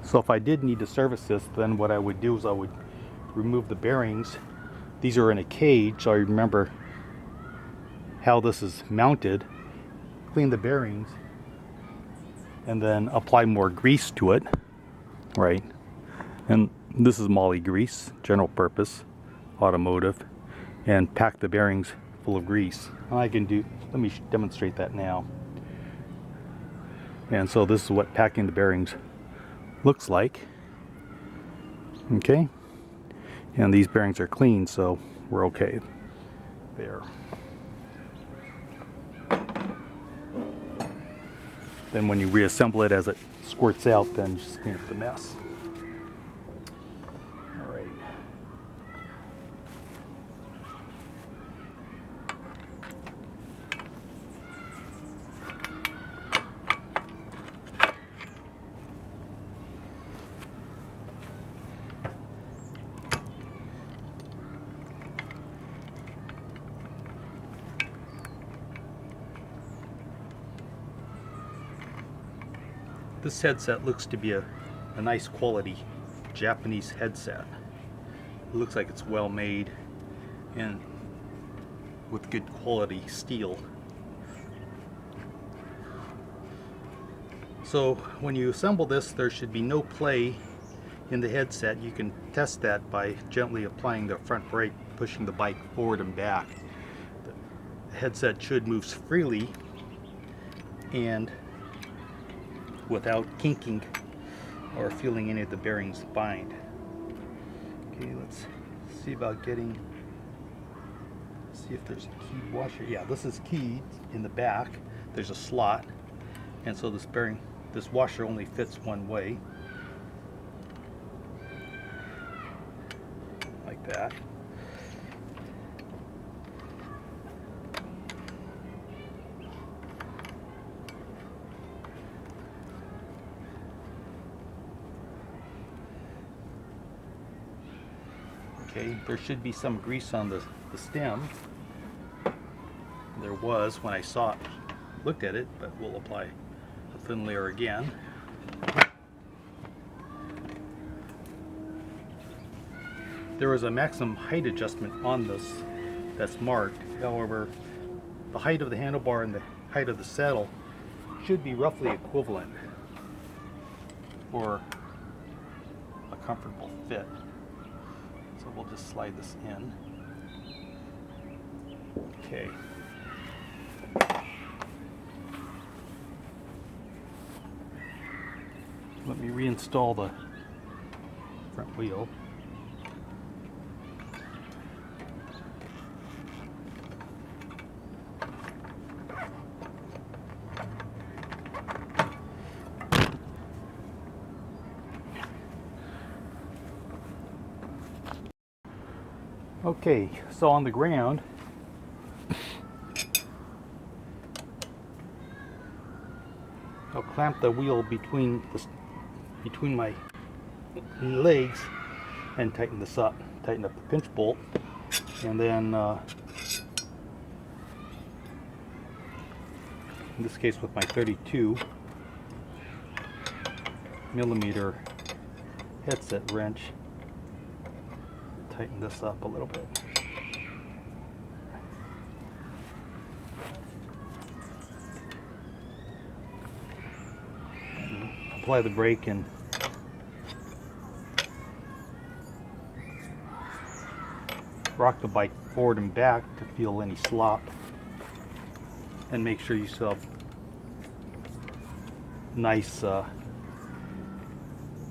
So if I did need to service this, then what I would do is I would remove the bearings. These are in a cage, so I remember how this is mounted. Clean the bearings and then apply more grease to it. Right. And this is moly grease, general purpose, automotive, and pack the bearings full of grease. Let me demonstrate that now. And so this is what packing the bearings looks like. Okay. And these bearings are clean, so we're okay there. Then when you reassemble it as it squirts out, then just clean up the mess. Alright. This headset looks to be a nice quality Japanese headset. It looks like it's well made and with good quality steel. So when you assemble this, there should be no play in the headset. You can test that by gently applying the front brake, pushing the bike forward and back. The headset should move freely and without kinking or feeling any of the bearings bind. Okay, let's see about getting, see if there's a keyed washer. Yeah, this is keyed in the back. There's a slot, and so this bearing, this washer only fits one way, like that. Okay, there should be some grease on the stem. There was when I saw it, looked at it, but we'll apply a thin layer again. There is a maximum height adjustment on this that's marked. However, the height of the handlebar and the height of the saddle should be roughly equivalent for a comfortable fit. So we'll just slide this in. Okay. Let me reinstall the front wheel. Okay, so on the ground, I'll clamp the wheel between my legs and tighten this up. Tighten up the pinch bolt, and then in this case with my 32mm headset wrench, tighten this up a little bit. Apply the brake and rock the bike forward and back to feel any slop, and make sure you still have nice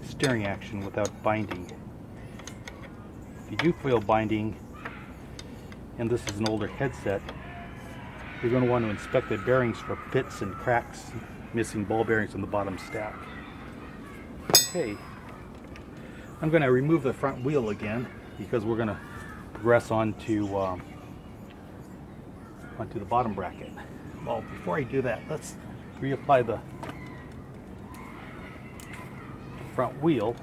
steering action without binding. If you do feel binding, and this is an older headset, you're going to want to inspect the bearings for pits and cracks, missing ball bearings on the bottom stack. Okay, I'm going to remove the front wheel again because we're going to progress onto the bottom bracket. Well, before I do that, let's reapply the front wheel,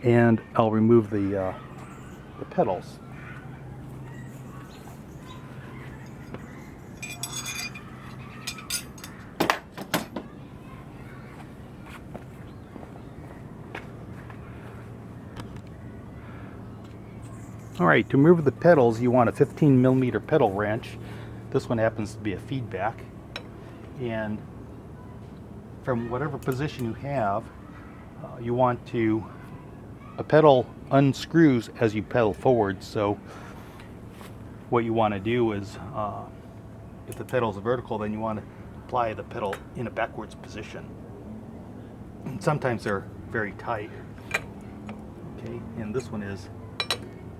and I'll remove the pedals. Alright, to remove the pedals, you want a 15mm pedal wrench. This one happens to be a feedback. And from whatever position you have, you want to, a pedal unscrews as you pedal forward. So what you want to do is, if the pedal is vertical, then you want to apply the pedal in a backwards position. And sometimes they're very tight. Okay, and this one is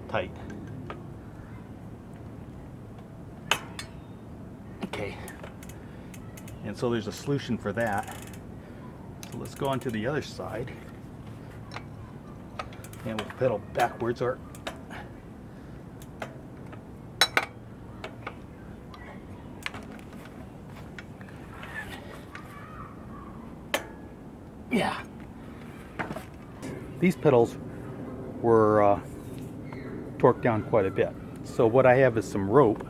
tight. Okay, and so there's a solution for that. So let's go on to the other side, and we'll pedal backwards, or yeah, these pedals were torqued down quite a bit. So what I have is some rope,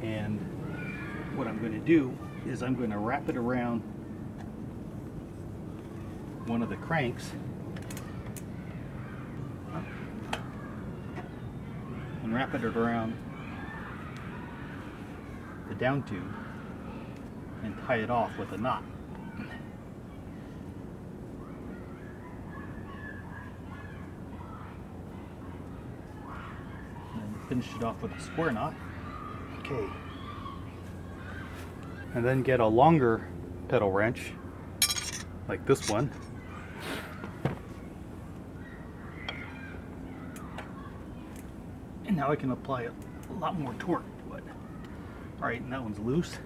and what I'm going to do is I'm going to wrap it around one of the cranks and wrap it around the down tube and tie it off with a knot. And finish it off with a square knot. Okay. And then get a longer pedal wrench like this one. And now I can apply a lot more torque to it. Alright, and that one's loose.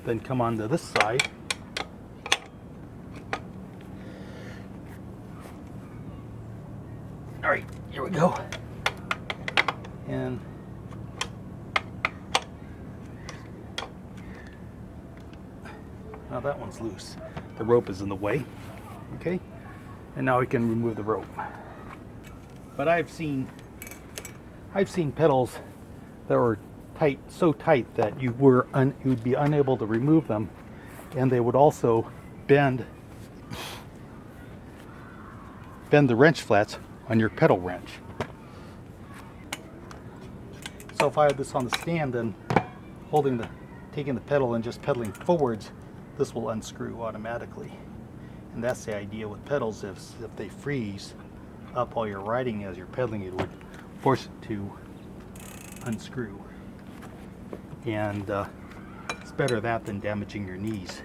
Then come on to this side. Alright, here we go. And now that one's loose. The rope is in the way. Okay? And now we can remove the rope. But I've seen pedals that were tight, so tight that you would be unable to remove them, and they would also bend the wrench flats on your pedal wrench. So if I had this on the stand, then taking the pedal and just pedaling forwards, this will unscrew automatically. And that's the idea with pedals. If they freeze up while you're riding as you're pedaling, it would force it to unscrew. And it's better that than damaging your knees.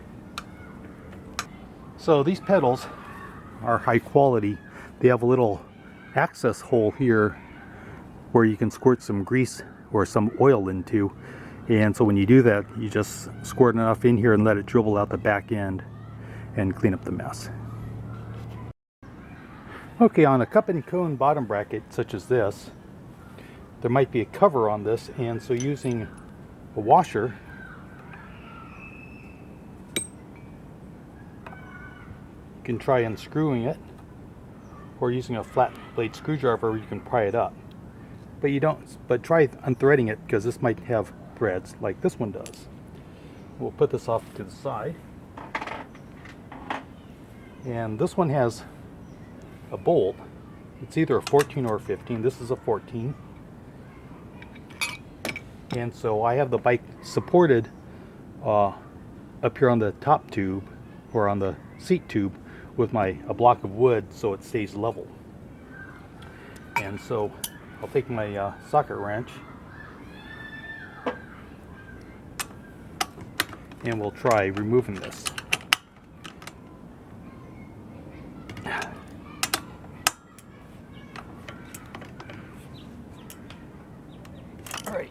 So these pedals are high quality. They have a little access hole here where you can squirt some grease or some oil into. And so when you do that, you just squirt enough in here and let it dribble out the back end and clean up the mess. Okay, on a cup and cone bottom bracket such as this, there might be a cover on this, and so using a washer, you can try unscrewing it, or using a flat blade screwdriver you can pry it up. But try unthreading it, because this might have threads like this one does. We'll put this off to the side. And this one has a bolt. It's either a 14 or a 15. This is a 14. And so I have the bike supported up here on the top tube, or on the seat tube, with a block of wood so it stays level. And so I'll take my socket wrench and we'll try removing this. Alright.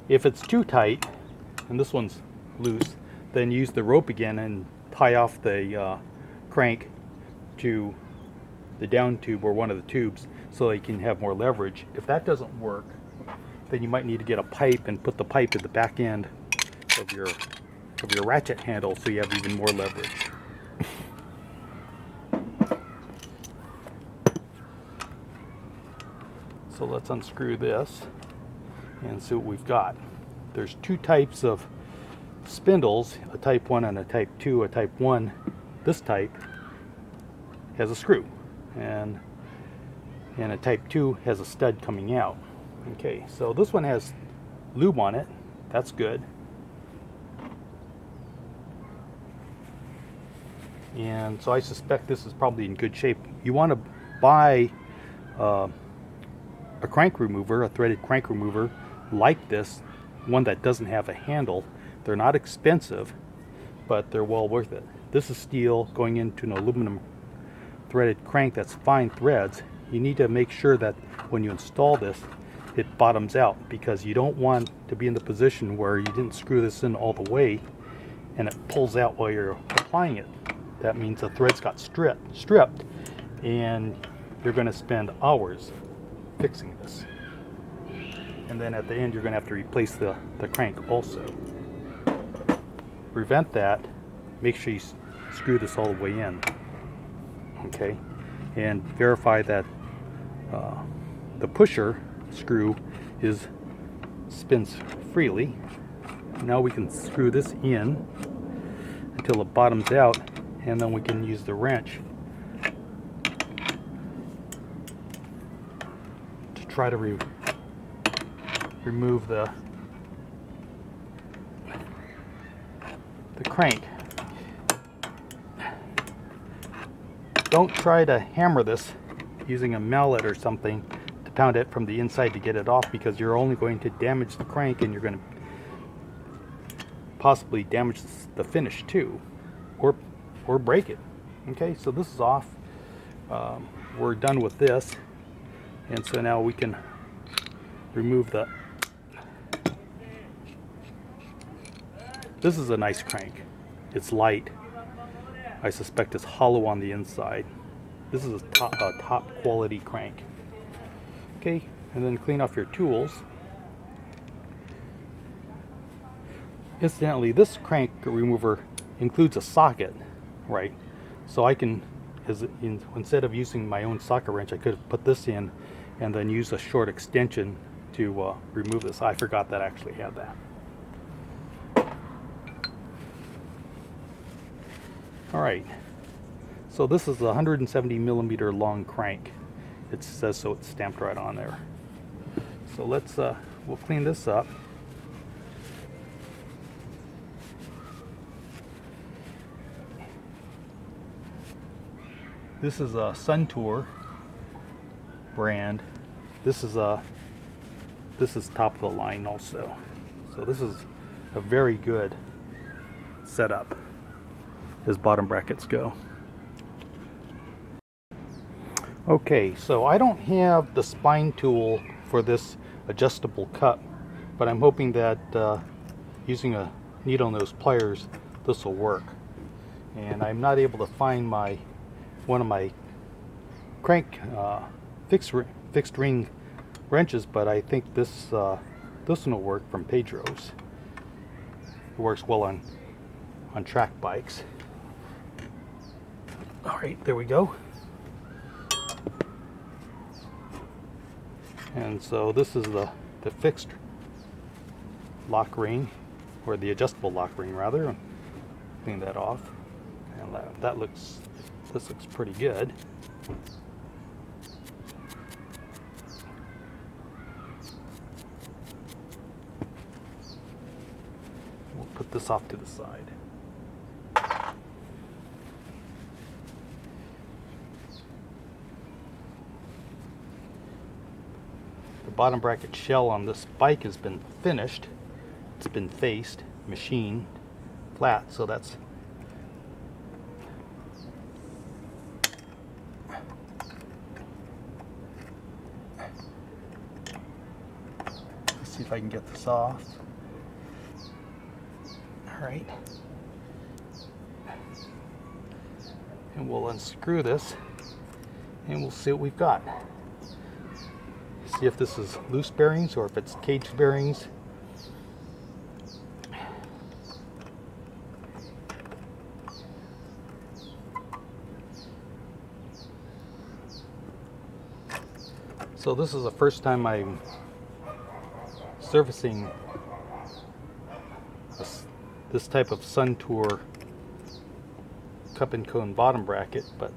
If it's too tight, and this one's loose, then use the rope again and tie off the crank to the down tube or one of the tubes so that you can have more leverage. If that doesn't work, then you might need to get a pipe and put the pipe at the back end of your ratchet handle so you have even more leverage. So let's unscrew this and see what we've got. There's two types of spindles, a type 1 and a type 2. A type 1, this type, has a screw, and a type 2 has a stud coming out. Okay, so this one has lube on it. That's good. And so I suspect this is probably in good shape. You want to buy a crank remover, a threaded crank remover like this, one that doesn't have a handle. They're not expensive, but they're well worth it. This is steel going into an aluminum threaded crank that's fine threads. You need to make sure that when you install this, it bottoms out, because you don't want to be in the position where you didn't screw this in all the way and it pulls out while you're applying it. That means the threads got stripped, and you're going to spend hours fixing this. And then at the end, you're going to have to replace the crank also. Prevent that, make sure you screw this all the way in. Okay, and verify that the pusher screw spins freely. Now we can screw this in until it bottoms out, and then we can use the wrench to try to remove the crank. Don't try to hammer this using a mallet or something to pound it from the inside to get it off, because you're only going to damage the crank, and you're going to possibly damage the finish too, or break it. Okay, so this is off. We're done with this, and so now we can remove the. This is a nice crank. It's light. I suspect it's hollow on the inside. This is a top quality crank. Okay, and then clean off your tools. Incidentally, this crank remover includes a socket, right? So I can, instead of using my own socket wrench, I could have put this in and then use a short extension to remove this. I forgot that I actually had that. All right, so this is a 170 millimeter long crank. It says so, it's stamped right on there. So let's, we'll clean this up. This is a Suntour brand. This is top of the line also. So this is a very good setup as bottom brackets go. Okay, so I don't have the spine tool for this adjustable cup, but I'm hoping that using a needle nose pliers this will work. And I'm not able to find one of my crank fixed ring wrenches, but I think this one will work from Pedro's. It works well on track bikes. All right, there we go. And so this is the fixed lock ring, or the adjustable lock ring rather. Clean that off, and this looks pretty good. We'll put this off to the side. The bottom bracket shell on this bike has been finished. It's been faced, machined, flat, so that's see if I can get this off. All right. And we'll unscrew this and we'll see what we've got. See if this is loose bearings or if it's cage bearings. So this is the first time I'm servicing this type of Suntour cup and cone bottom bracket, but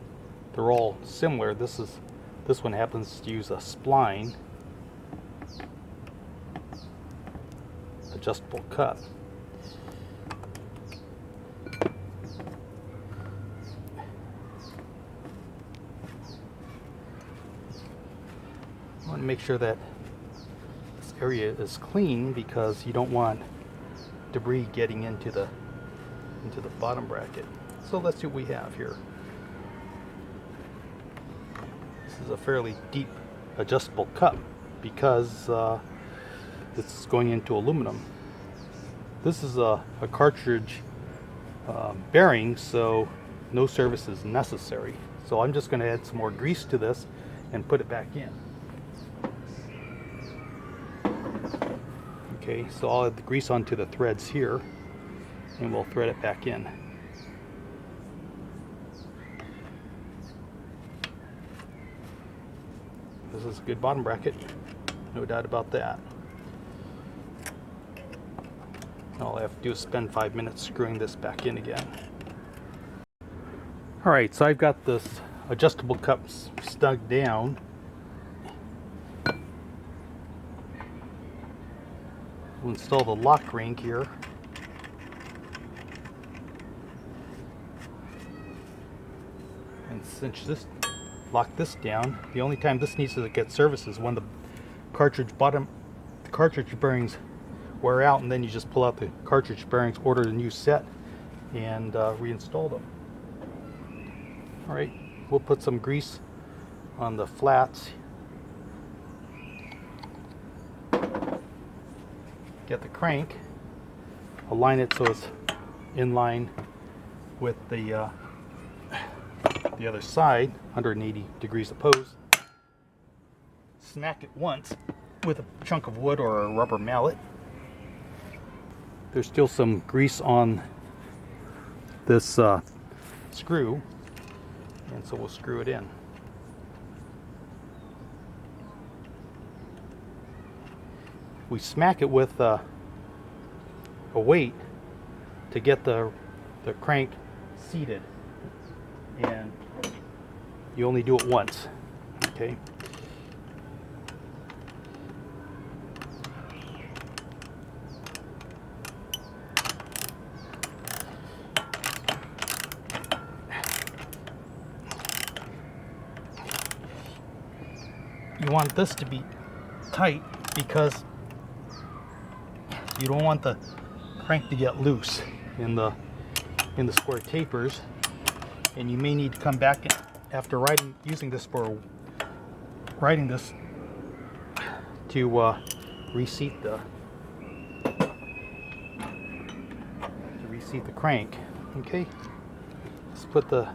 they're all similar. This one happens to use a spline adjustable cup. I want to make sure that this area is clean because you don't want debris getting into the bottom bracket. So let's see what we have here. This is a fairly deep adjustable cup because this is going into aluminum. This is a cartridge bearing, so no service is necessary. So I'm just going to add some more grease to this and put it back in. Okay, so I'll add the grease onto the threads here and we'll thread it back in. This is a good bottom bracket, no doubt about that. All I have to do is spend 5 minutes screwing this back in again. Alright, so I've got this adjustable cup stuck down. We'll install the lock ring here. And cinch this, lock this down. The only time this needs to get service is when the cartridge bearings wear out, and then you just pull out the cartridge bearings, order a new set, and reinstall them. Alright, we'll put some grease on the flats. Get the crank, align it so it's in line with the other side, 180 degrees opposed. Smack it once with a chunk of wood or a rubber mallet. There's still some grease on this screw, and so we'll screw it in. We smack it with a weight to get the crank seated, and you only do it once, okay? You want this to be tight because you don't want the crank to get loose in the square tapers, and you may need to come back after using this to reseat the crank. Okay, let's put the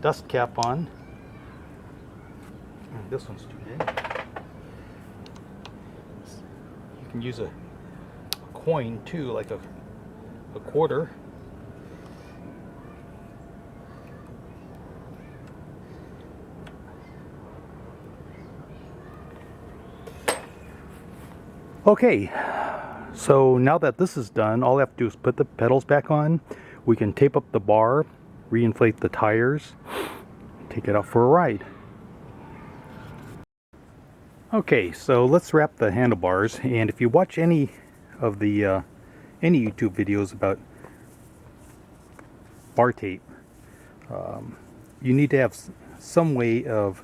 dust cap on. This one's too big. You can use a coin too, like a quarter. Okay, so now that this is done, all I have to do is put the pedals back on. We can tape up the bar, reinflate the tires, take it out for a ride. Okay, so let's wrap the handlebars, and if you watch any of the any YouTube videos about bar tape, you need to have some way of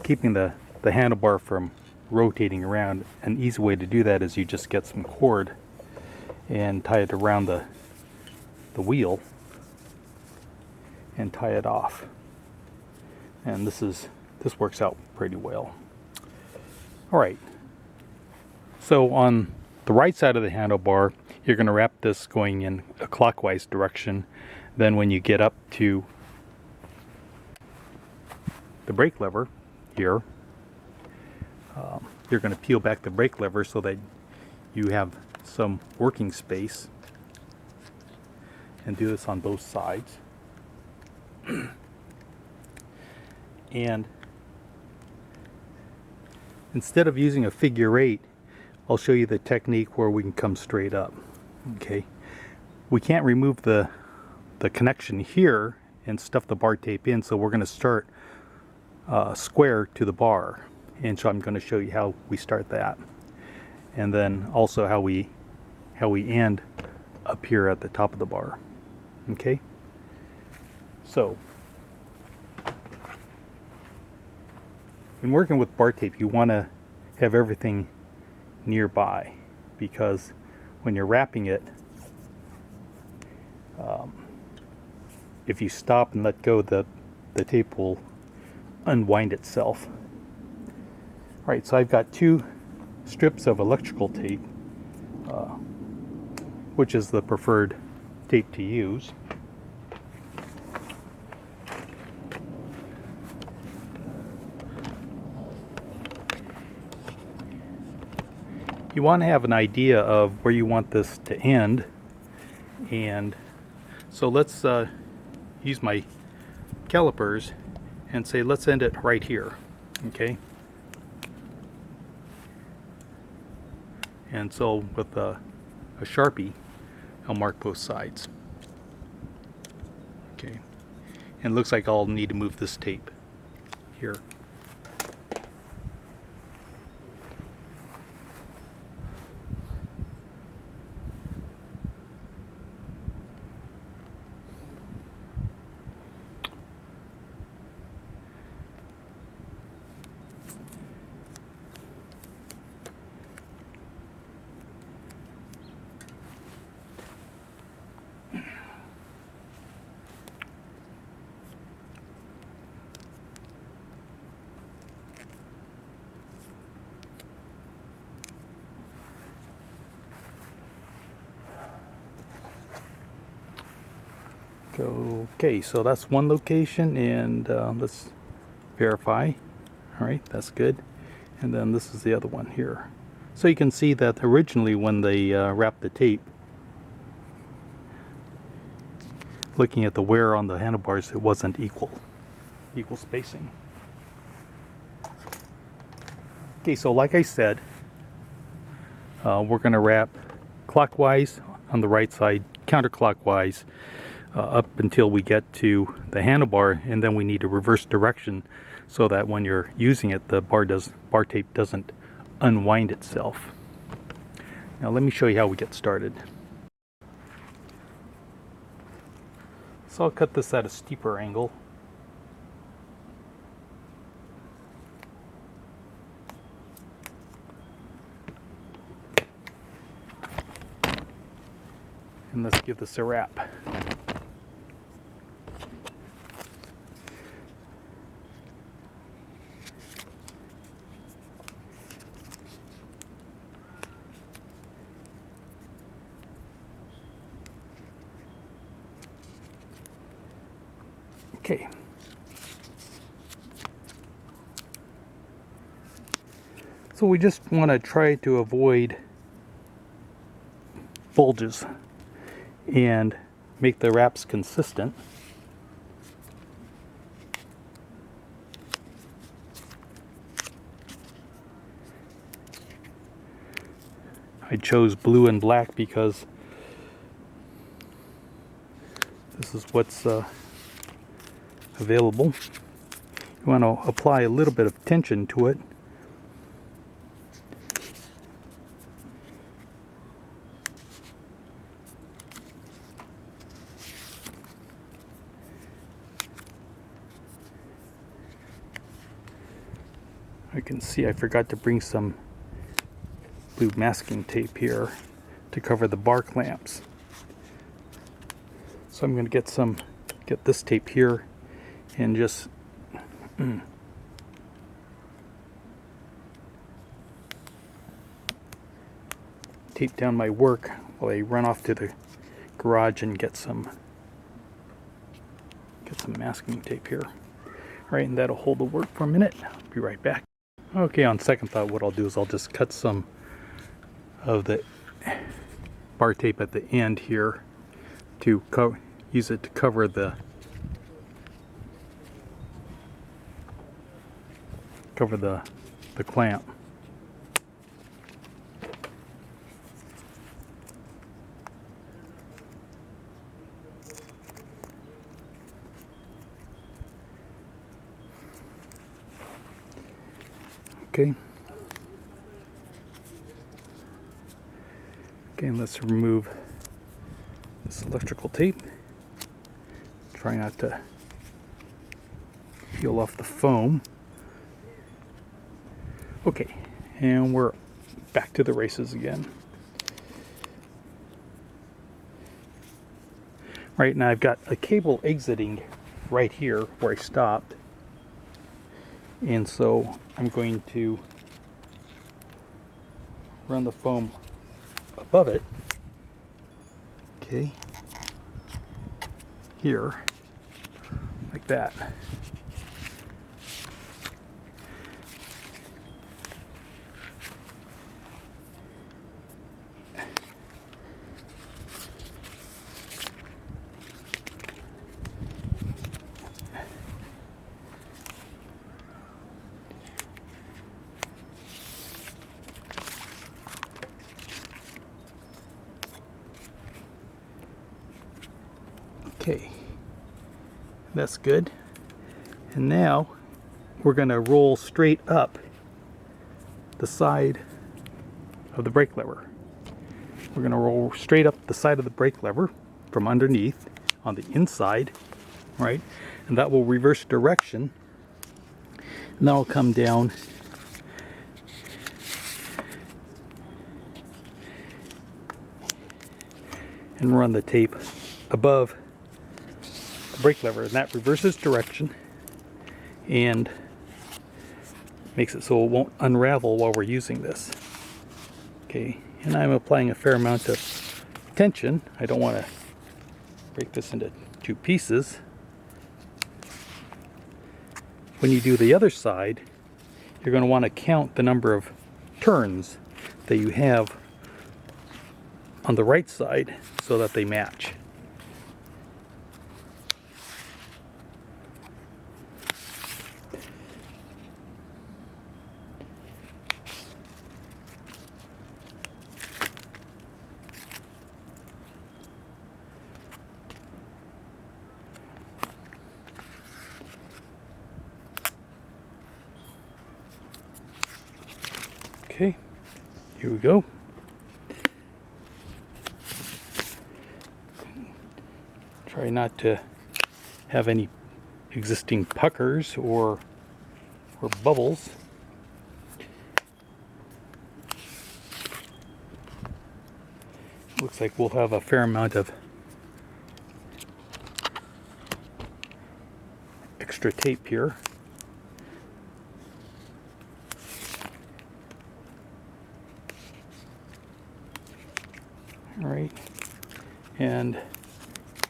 keeping the handlebar from rotating around. An easy way to do that is you just get some cord and tie it around the wheel and tie it off, and this works out pretty well. Alright, so on the right side of the handlebar, you're going to wrap this going in a clockwise direction. Then when you get up to the brake lever here, you're going to peel back the brake lever so that you have some working space, and do this on both sides. And instead of using a figure 8, I'll show you the technique where we can come straight up. Okay, we can't remove the connection here and stuff the bar tape in, so we're going to start square to the bar, and so I'm going to show you how we start that, and then also how we end up here at the top of the bar. Okay, so when working with bar tape, you want to have everything nearby, because when you're wrapping it, if you stop and let go, the tape will unwind itself. Alright, so I've got 2 strips of electrical tape, which is the preferred tape to use. You want to have an idea of where you want this to end, and so let's use my calipers and say let's end it right here. Okay, and so with a Sharpie, I'll mark both sides. Okay, and it looks like I'll need to move this tape here. Okay, so that's one location, and let's verify. All right, that's good. And then this is the other one here. So you can see that originally when they wrapped the tape, looking at the wear on the handlebars, it wasn't equal spacing. Okay, so like I said, we're going to wrap clockwise on the right side, counterclockwise, up until we get to the handlebar, and then we need to reverse direction so that when you're using it, the bar tape doesn't unwind itself. Now let me show you how we get started. So I'll cut this at a steeper angle. And let's give this a wrap. Okay. So we just want to try to avoid bulges and make the wraps consistent. I chose blue and black because this is what's available. You want to apply a little bit of tension to it. I can see I forgot to bring some blue masking tape here to cover the bar clamps. So I'm going to get this tape here and just tape down my work while I run off to the garage and get some masking tape here. All right, and that'll hold the work for a minute. I'll be right back. Okay, on second thought, what I'll do is I'll just cut some of the bar tape at the end here to use it to cover the clamp. Okay. Okay, let's remove this electrical tape. Try not to peel off the foam. Okay, and we're back to the races again. Right now I've got a cable exiting right here where I stopped. And so I'm going to run the foam above it. Okay. Here. Like that. Okay, That's good. And now we're going to roll straight up the side of the brake lever. We're going to roll straight up the side of the brake lever from underneath on the inside, right? And that will reverse direction. And that will come down and run the tape above the brake lever, and that reverses direction and makes it so it won't unravel while we're using this. Okay, and I'm applying a fair amount of tension. I don't want to break this into two pieces. When you do the other side, you're going to want to count the number of turns that you have on the right side so that they match. Okay, here we go. Try not to have any existing puckers or bubbles. Looks like we'll have a fair amount of extra tape here. All right, and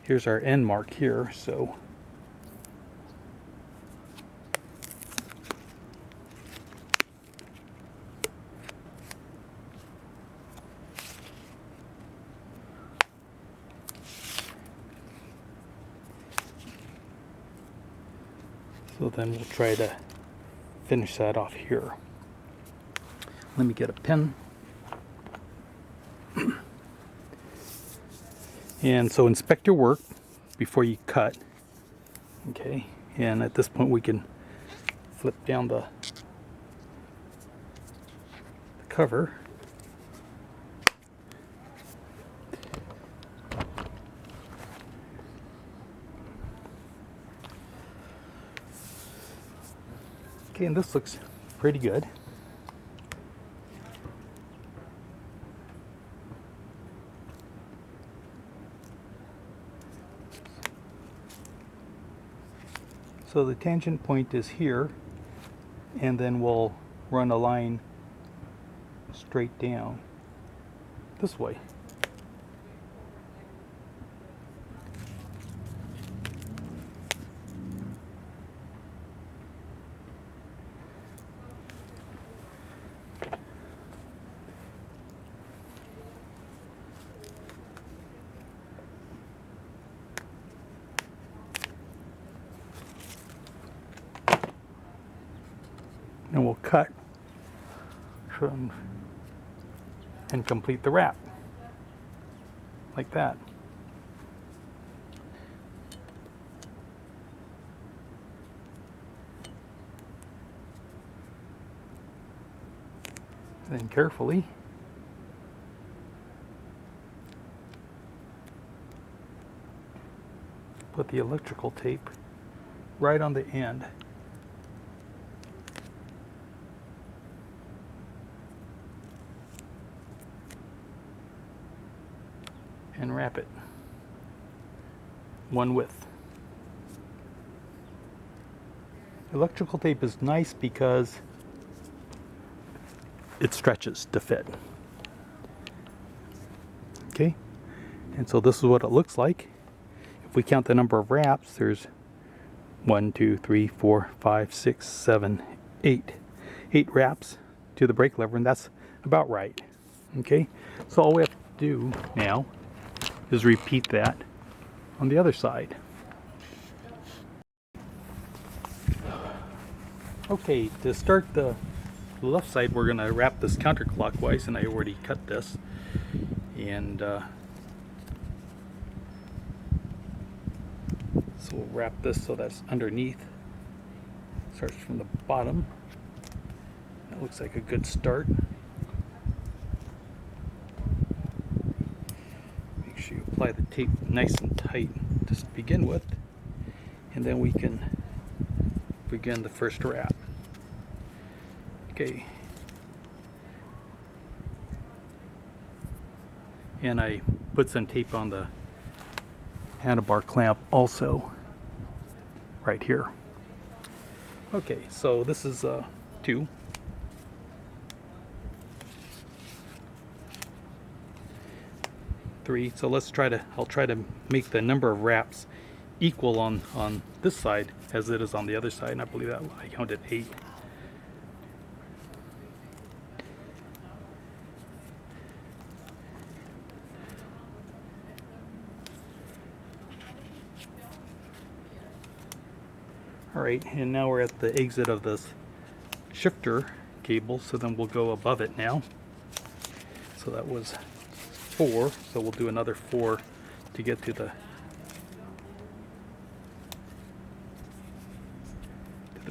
here's our end mark here, so then we'll try to finish that off here. Let me get a pen. And so inspect your work before you cut. Okay, and at this point we can flip down the cover. Okay, and this looks pretty good. So the tangent point is here, and then we'll run a line straight down this way. And we'll cut from and complete the wrap like that. Then carefully put the electrical tape right on the end. And wrap it one width. Electrical tape is nice because it stretches to fit. Okay, and so this is what it looks like. If we count the number of wraps, there's 1, 2, 3, 4, 5, 6, 7, 8. 8 wraps to the brake lever, and that's about right. Okay, so all we have to do now is repeat that on the other side. Okay, to start the left side, we're going to wrap this counterclockwise, and I already cut this. And so So we'll wrap this so that's underneath. Starts from the bottom. That looks like a good start. Make sure you apply the tape nice and tight to begin with, and then we can begin the first wrap. Okay. And I put some tape on the handlebar clamp also right here. Okay, so this is 2. 3. So I'll try to make the number of wraps equal on this side as it is on the other side, and I believe that I counted 8. Alright, and now we're at the exit of this shifter cable, so then we'll go above it now. So that was 4, so we'll do another 4 to get to the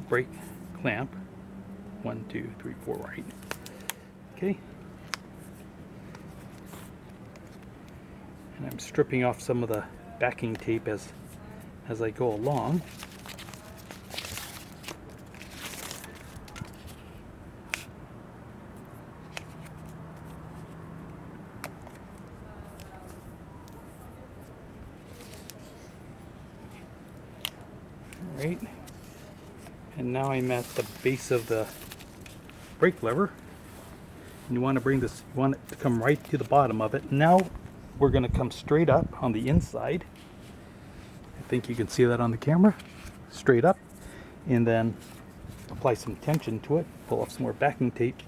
brake clamp. 1, 2, 3, 4, right. Okay. And I'm stripping off some of the backing tape as I go along. Right, and now I'm at the base of the brake lever, and you want to you want it to come right to the bottom of it. Now we're going to come straight up on the inside. I think you can see that on the camera. Straight up, and then apply some tension to it, pull off some more backing tape,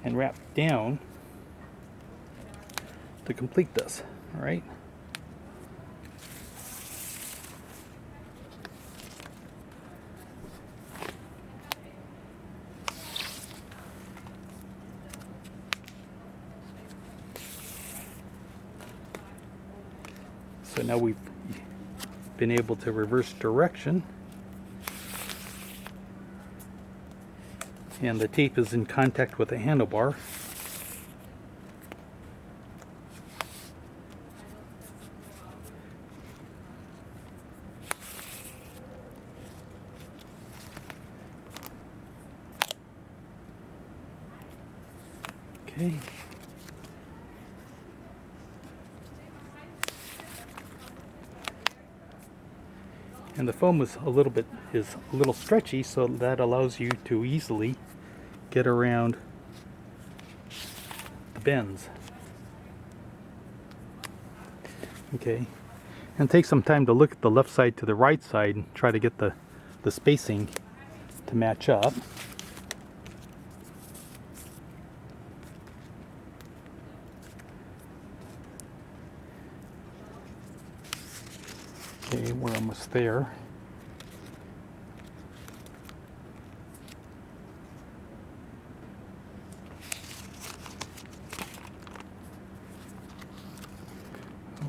and wrap down to complete this. All right. So now we've been able to reverse direction, and the tape is in contact with the handlebar. Okay. And the foam is a little stretchy, so that allows you to easily get around the bends. Okay, and take some time to look at the left side to the right side and try to get the spacing to match up. Okay, we're almost there.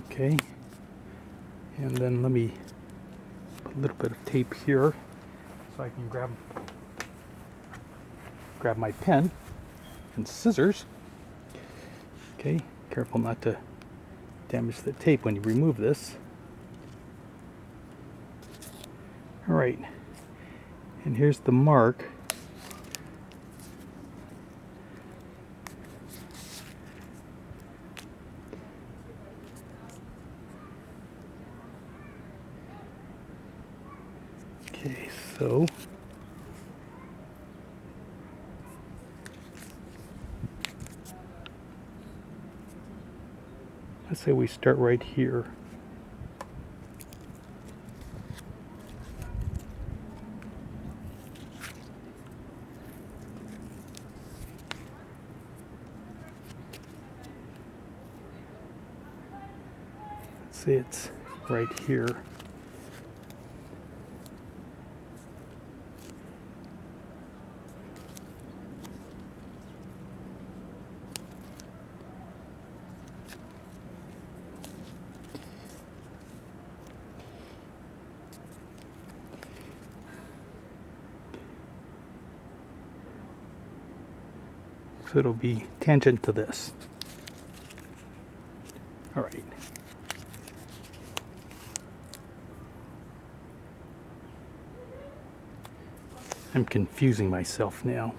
Okay, and then let me put a little bit of tape here so I can grab my pen and scissors. Okay, careful not to damage the tape when you remove this. All right, and here's the mark. Okay, so let's say we start right here. Let's say it's right here. So it'll be tangent to this. All right. I'm confusing myself now.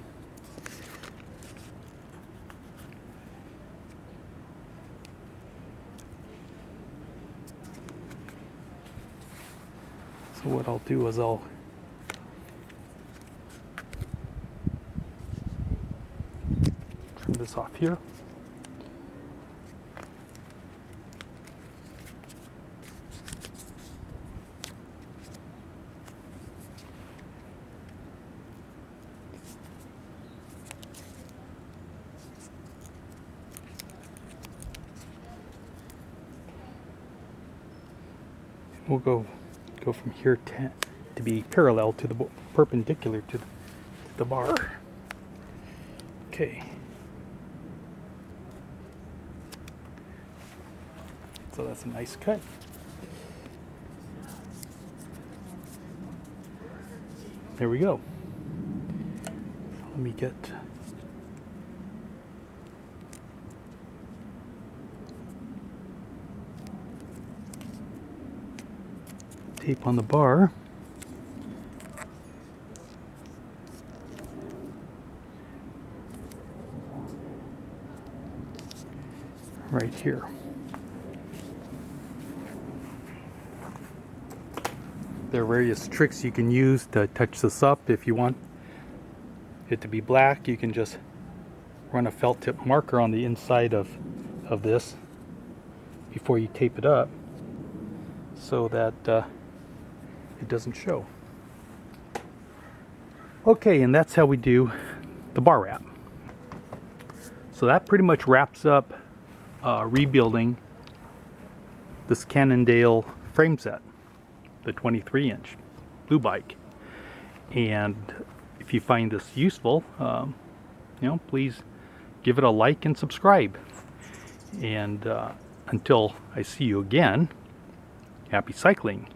So what I'll do is I'll trim this off here. We'll go from here to be parallel to the perpendicular to the bar. Okay. So that's a nice cut. There we go. So let me get tape on the bar. Right here. There are various tricks you can use to touch this up. If you want it to be black, you can just run a felt tip marker on the inside of this before you tape it up so that it doesn't show. Okay, and that's how we do the bar wrap. So that pretty much wraps up rebuilding this Cannondale frame set, the 23-inch blue bike. And if you find this useful, please give it a like and subscribe. And until I see you again, happy cycling.